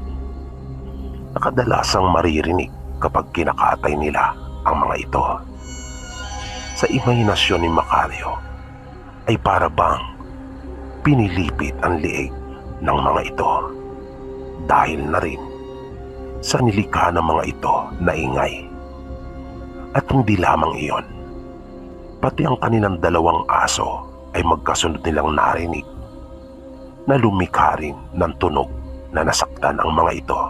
na kadalasang maririnig kapag kinakatay nila ang mga ito. Sa imahinasyon ni Macario ay para bang pinilipit ang liig ng mga ito dahil na rin sa nilikha ng mga ito na ingay. At hindi lamang iyon, pati ang kanilang 2 aso ay magkasunod nilang narinig na lumikha rin ng tunog na nasaktan ang mga ito,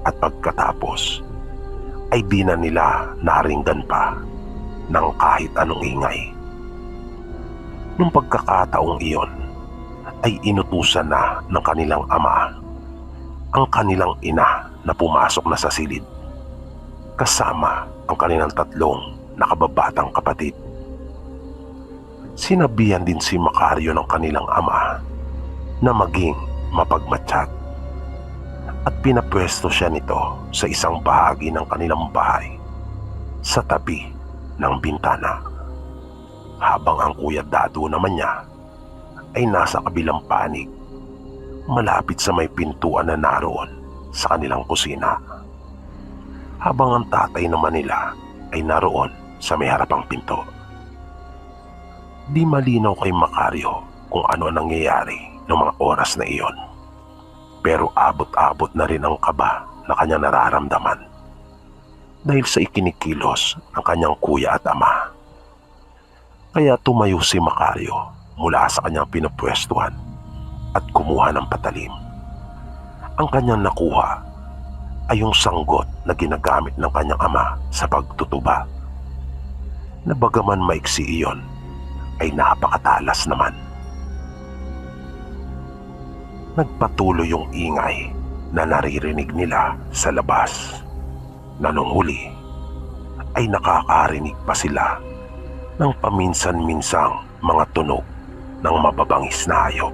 at pagkatapos ay di na nila naringgan pa ng kahit anong ingay. Nung pagkakataong iyon ay inutusan na ng kanilang ama ang kanilang ina na pumasok na sa silid kasama ang kanilang 3 nakababatang kapatid. Sinabihan din si Macario ng kanilang ama na maging mapagmatsyag at pinapwesto siya nito sa isang bahagi ng kanilang bahay sa tabi ng bintana, habang ang Kuya Dado naman niya ay nasa kabilang panig malapit sa may pintuan na naroon sa kanilang kusina, habang ang tatay naman nila ay naroon sa may harapang pinto. Di malinaw kay Macario kung ano ang nangyayari ng mga oras na iyon, pero abot-abot na rin ang kaba na kanyang nararamdaman dahil sa ikinikilos ng kanyang kuya at ama. Kaya tumayo si Macario mula sa kanyang pinupwestuhan at kumuha ng patalim. Ang kanyang nakuha ay yung sanggot na ginagamit ng kanyang ama sa pagtutuba, na bagaman maiksi iyon ay napakatalas naman. Nagpatuloy yung ingay na naririnig nila sa labas, na nung huli ay nakakarinig pa sila ng paminsan-minsang mga tunog ng mababangis na hayop.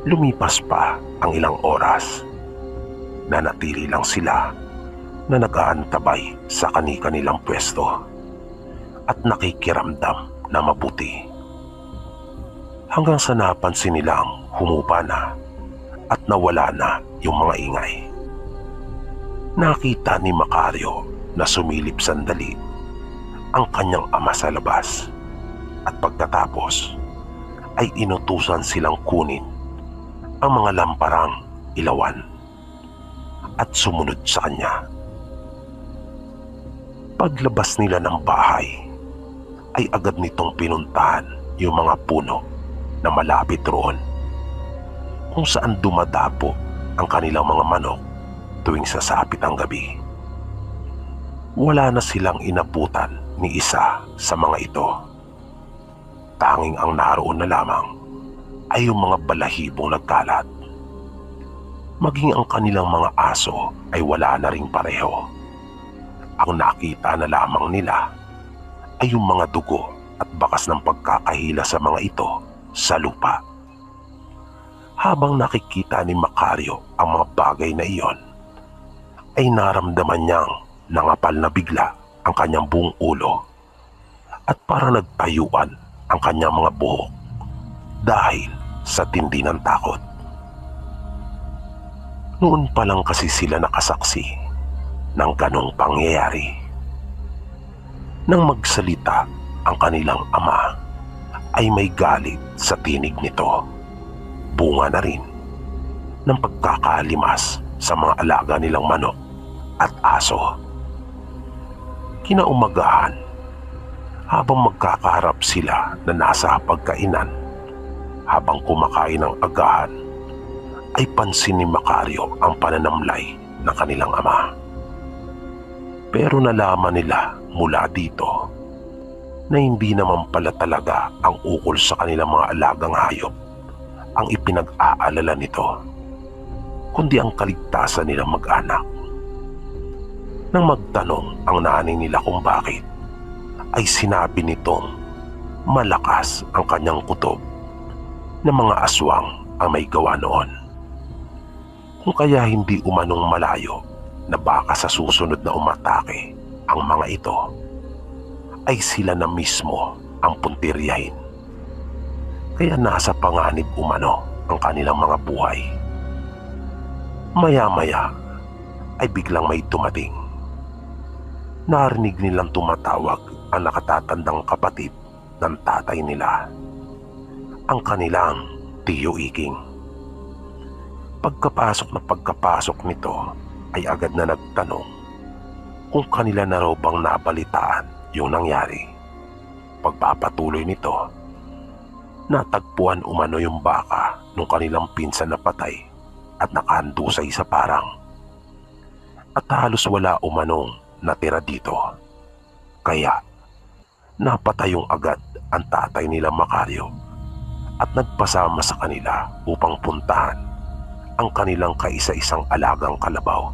Lumipas pa ang ilang oras, nanatili lang sila na nag-aantabay sa kani-kanilang pwesto at nakikiramdam na mabuti, hanggang sa napansin nilang humupa na at nawala na yung mga ingay. Nakita ni Macario na sumilip sandali ang kanyang ama sa labas, at pagkatapos ay inutusan silang kunin ang mga lamparang ilawan at sumunod sa kanya. Paglabas nila ng bahay ay agad nitong pinuntahan yung mga puno na malapit roon, kung saan dumadapo ang kanilang mga manok tuwing sasapit ang gabi. Wala na silang inabutan ni isa sa mga ito. Tanging ang naroon na lamang ay yung mga balahibong nagkalat. Maging ang kanilang mga aso ay wala na ring pareho. Ang nakita na lamang nila ay yung mga dugo at bakas ng pagkakahila sa mga ito sa lupa. Habang nakikita ni Macario ang mga bagay na iyon, ay naramdaman niyang nangapal na bigla ang kanyang buong ulo at parang nagtayuan ang kanyang mga buhok dahil sa tindi ng takot. Noon pa lang kasi sila nakasaksi ng ganong pangyayari. Nang magsalita ang kanilang ama, ay may galit sa tinig nito. Bunga na rin ng pagkakalimas sa mga alaga nilang manok at aso. Kinaumagahan, habang magkakaharap sila na nasa pagkainan, habang kumakain ng agahan, ay pansin ni Macario ang pananamlay ng kanilang ama. Pero nalaman nila mula dito na hindi naman pala talaga ang ukol sa kanilang mga alagang hayop ang ipinag-aalala nito, kundi ang kaligtasan nilang mag-anak. Nang magtanong ang nanay nila kung bakit, ay sinabi nitong malakas ang kanyang kutob na mga aswang ang may gawa noon. Kung kaya hindi umanong malayo na baka sa susunod na umatake ang mga ito, ay sila na mismo ang puntiryahin. Kaya nasa panganib umano ang kanilang mga buhay. Maya-maya ay biglang may dumating. Narinig nilang tumatawag ang nakatatandang kapatid ng tatay nila, ang kanilang Tiyo Iking. Pagkapasok nito ay agad na nagtanong kung kanila na raw bang nabalitaan yung nangyari. Pagpapatuloy nito, natagpuan umano yung baka nung kanilang pinsan na patay at nakahandusay sa parang. At halos wala umanong natira dito. Kaya napatayong agad ang tatay nila Macario at nagpasama sa kanila upang puntahan ang kanilang kaisa-isang alagang kalabaw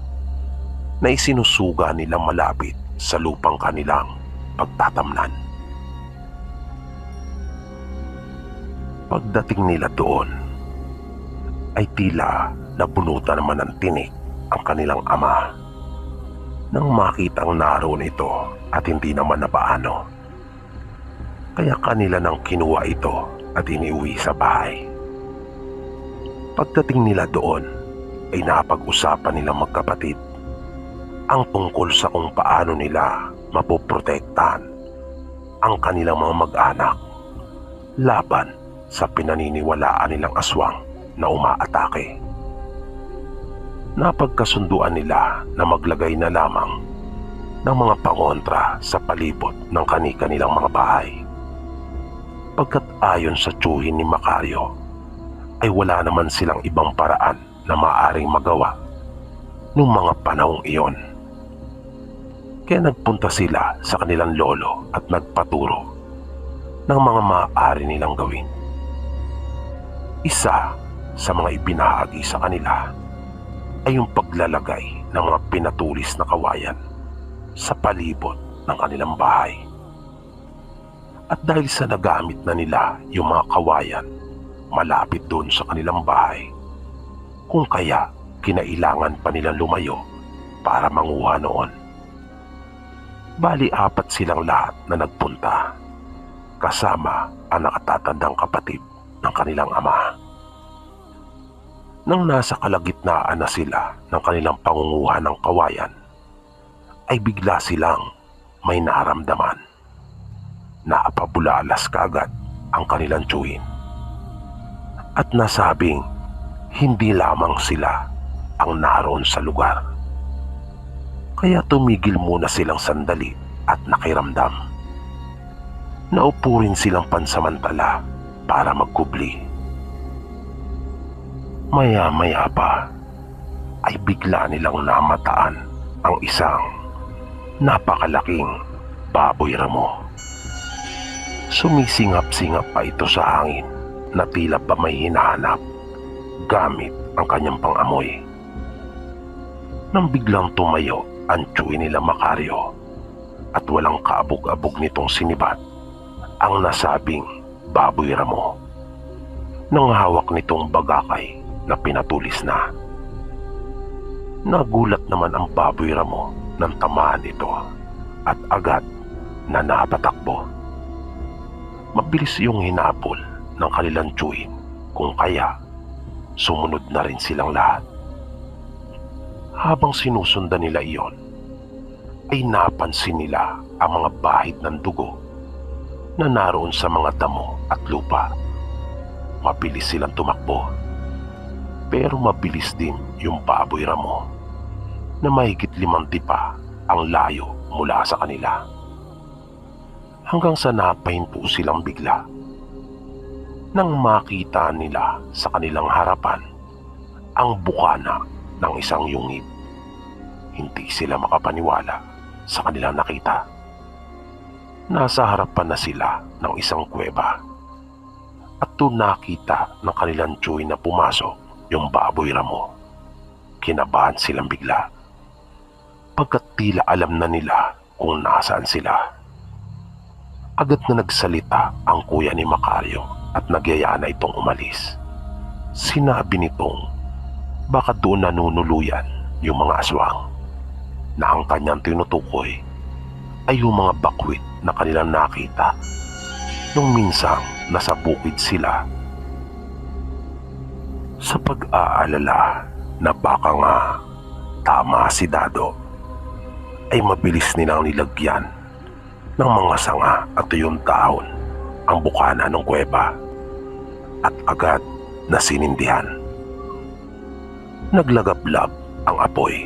na isinusuga nilang malapit sa lupang kanilang pagtatamnan. Pagdating nila doon, ay tila nabunutan naman ng tinik ang kanilang ama nang makitang naroon ito at hindi naman napaano. Kaya kanila nang kinuha ito at iniuwi sa bahay. Pagdating nila doon, ay napag-usapan nilang magkapatid ang tungkol sa kung paano nila mapoprotektahan ang kanilang mga mag-anak laban sa pinaniniwalaan nilang aswang na umaatake. Napagkasunduan nila na maglagay na lamang ng mga pangontra sa palibot ng kani-kanilang mga bahay. Pagkat ayon sa tiyuhin ni Macario, ay wala naman silang ibang paraan na maaaring magawa noong mga panahong iyon. Kaya nagpunta sila sa kanilang lolo at nagpaturo ng mga maaari nilang gawin. Isa sa mga ibinahagi sa kanila ay yung paglalagay ng mga pinatulis na kawayan sa palibot ng kanilang bahay. At dahil sa nagamit na nila yung mga kawayan malapit doon sa kanilang bahay, kung kaya kinailangan pa nilang lumayo para manguha noon. Bali 4 silang lahat na nagpunta, kasama ang nakatatandang kapatid ng kanilang ama. Nang nasa kalagitnaan na sila ng kanilang pangunguha ng kawayan, ay bigla silang may naramdaman. Naapabulalas kaagad ang kanilang tiyuhin at nasabing hindi lamang sila ang naroon sa lugar. Kaya tumigil muna silang sandali at nakiramdam. Naupo rin silang pansamantala para magkubli. Maya-maya pa ay bigla nilang namataan ang isang napakalaking baboy ramo. Sumisingap-singap pa ito sa hangin na tila ba may hinahanap gamit ang kanyang pangamoy. Nang biglang tumayo ang tiyuhin nila Macario at walang kaabog-abog nitong sinibat ang nasabing baboy ramo nang hawak nitong bagakay na pinatulis na. Nagulat naman ang baboy ramo nang tamaan ito at agad na napatakbo. Mabilis yung hinabol ng kanilang tiyuhin, kung kaya sumunod na rin silang lahat. Habang sinusundan nila iyon, ay napansin nila ang mga bahid ng dugo na naroon sa mga damo at lupa. Mabilis silang tumakbo, pero mabilis din yung baboy ramo na mahigit 5 tipa ang layo mula sa kanila. Hanggang sa napahinto silang bigla nang makita nila sa kanilang harapan ang bukana ng isang yungib. Hindi sila makapaniwala sa kanilang nakita. Nasa harapan na sila ng isang kuweba at doon nakita ng kanilang tsuy na pumasok yung baboy ramo. Kinabahan silang bigla pagkat tila alam na nila kung nasaan sila. Agad na nagsalita ang kuya ni Macario at nagyaya na itong umalis. Sinabi nitong baka doon nanunuluyan yung mga aswang, na ang kanyang tinutukoy ay yung mga bakwit na kanilang nakita nung minsang nasa bukid sila. Sa pag-aalala na baka nga tama si Dado, ay mabilis nilang nilagyan ng mga sanga at tuyong dahon ang bukana ng kuweba at agad na sinindihan. Naglagablab ang apoy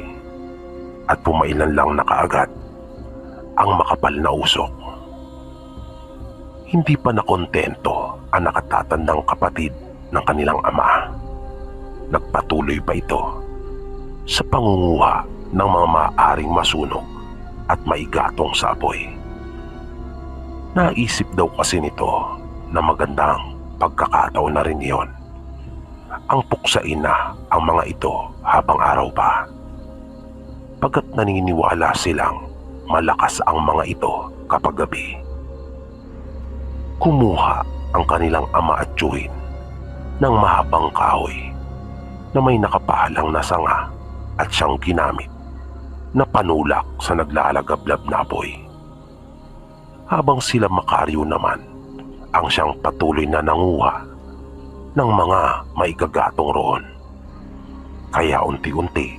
at pumailan lang na kaagad ang makapal na usok. Hindi pa nakontento ang nakatatandang kapatid ng kanilang ama. Nagpatuloy pa ito sa pangunguha ng mga maaaring masunog at maigatong sa apoy. Naisip daw kasi nito na magandang pagkakataon na rin iyon ang puksain na ang mga ito habang araw pa, pagkat naniniwala silang malakas ang mga ito kapag gabi. Kumuha ang kanilang ama at tiyuhin ng mahabang kahoy na may nakapahalang na sanga at siyang ginamit na panulak sa naglalagablab na apoy. Habang sila Macario naman ang siyang patuloy na nanguha ng mga maigagatong roon. Kaya unti-unti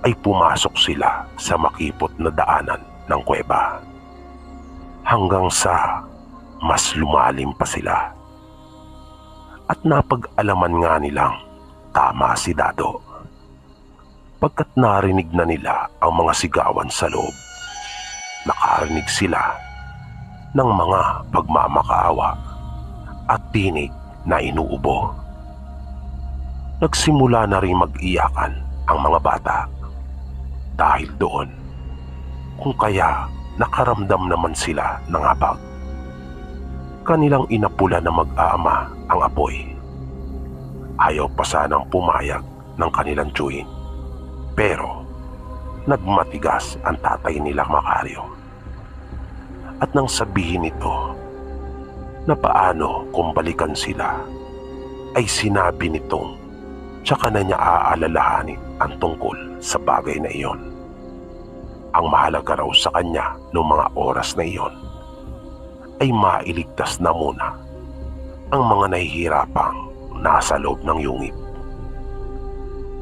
ay pumasok sila sa makipot na daanan ng kuweba hanggang sa mas lumalim pa sila. At napag-alaman nga nilang tama si Dado, pagkat narinig na nila ang mga sigawan sa loob. Nakarinig sila ng mga pagmamakaawa at tinig na inuubo. Nagsimula na rin mag-iyakan ang mga bata dahil doon, kung kaya nakaramdam naman sila ng habag. Kanilang inapula na mag-aama ang apoy. Ayaw pa sanang pumayag ng kanilang tiyuhin, pero nagmatigas ang tatay nila Macario. At nang sabihin ito na paano kung balikan sila, ay sinabi nitong tsaka na niya aalalahanin ang tungkol sa bagay na iyon. Ang mahalaga raw sa kanya noong mga oras na iyon ay mailigtas na muna ang mga nahihirapang nasa loob ng yungib.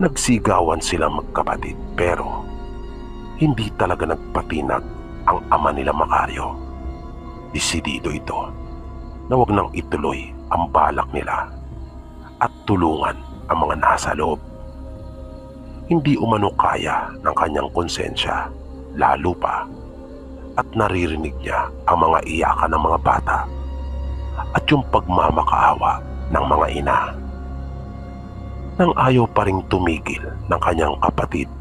Nagsigawan sila magkapatid, pero hindi talaga nagpatinag ang ama nila Macario. Desidido ito na wag nang ituloy ang balak nila at tulungan ang mga nasa loob. Hindi umano kaya ng kanyang konsensya, lalo pa at naririnig niya ang mga iyakan ng mga bata at yung pagmamakaawa ng mga ina. Nang ayaw pa ring tumigil ng kanyang kapatid,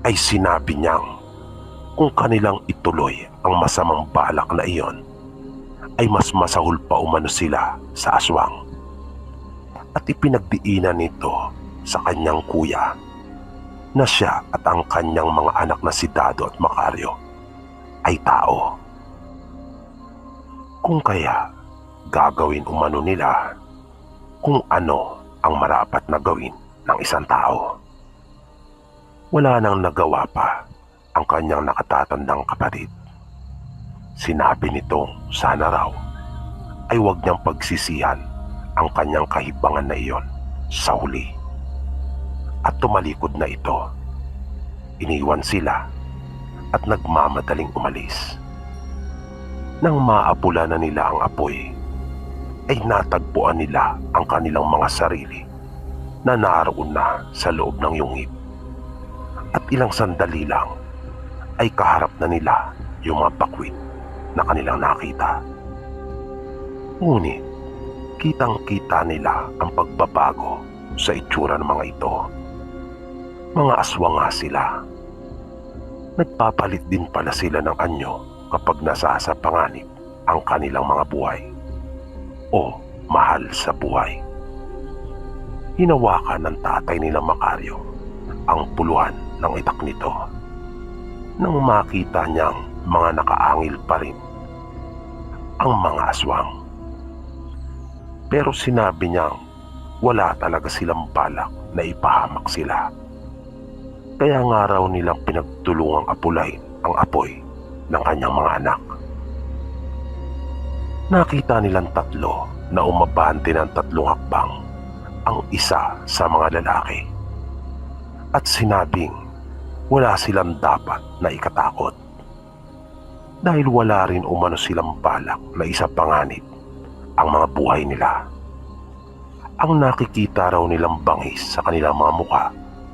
ay sinabi niyang kung kanilang ituloy ang masamang balak na iyon, ay mas masahol pa umano sila sa aswang. At ipinagdiinan nito sa kanyang kuya na siya at ang kanyang mga anak na si Dado at Macario ay tao. Kung kaya gagawin umano nila kung ano ang marapat na gawin ng isang tao. Wala nang nagawa pa ang kanyang nakatatandang kapatid. Sinabi nitong sana raw ay huwag niyang pagsisihan ang kanyang kahibangan na iyon sa huli. At tumalikod na ito. Iniwan sila at nagmamadaling umalis. Nang maapula na nila ang apoy, ay natagpuan nila ang kanilang mga sarili na naroon na sa loob ng yungib. At ilang sandali lang ay kaharap na nila yung mga bakwit na kanilang nakita. Ngunit kitang-kita nila ang pagbabago sa itsura ng mga ito. Mga aswang nga sila. Nagpapalit din pala sila ng anyo kapag nasa sa panganib ang kanilang mga buhay o mahal sa buhay. Hinawakan ng tatay nila Macario ang puluhan ng itak nito nang makita niyang mga nakaangil pa rin ang mga aswang. Pero sinabi niyang wala talaga silang balak na ipahamak sila. Kaya nga raw nilang pinagtulungang apulain ang apoy ng kanyang mga anak. Nakita nilang tatlo na umabante ng 3 hakbang ang isa sa mga lalaki at sinabing wala silang dapat na ikatakot dahil wala rin umano silang balak na isapanganib ang mga buhay nila. Ang nakikita raw nilang bangis sa kanilang mga muka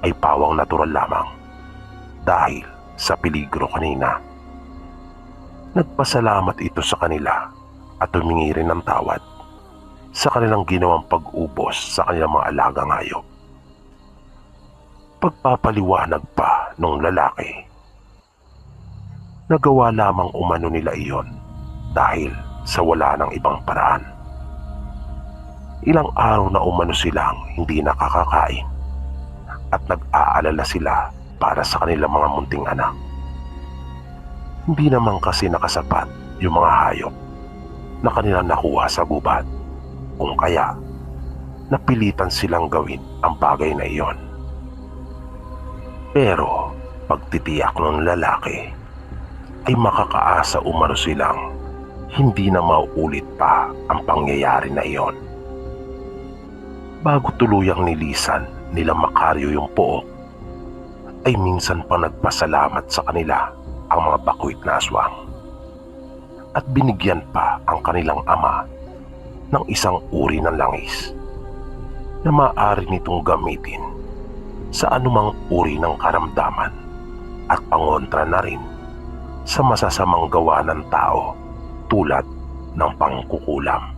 ay pawang natural lamang dahil sa peligro kanina. Nagpasalamat ito sa kanila at humingi rin ng tawad sa kanilang ginawang pag-ubos sa kanilang mga alagang hayop. Pagpapaliwanag pa nung lalaki, nagawa lamang umano nila iyon dahil sa wala ng ibang paraan. Ilang araw na umano silang hindi nakakakain at nag-aalala sila para sa kanilang mga munting anak. Hindi naman kasi nakasapat yung mga hayop na kanilang nakuha sa gubat, kung kaya napilitan silang gawin ang bagay na iyon. Pero pagtitiyak ng lalaki ay makakaasa umano silang hindi na mauulit pa ang pangyayari na iyon. Bago tuluyang nilisan nila Macario yung pook, ay minsan pa nagpasalamat sa kanila ang mga bakwit na aswang at binigyan pa ang kanilang ama ng isang uri ng langis na maaari nitong gamitin sa anumang uri ng karamdaman at pangontra na rin sa masasamang gawa ng tao tulad ng pangkukulam.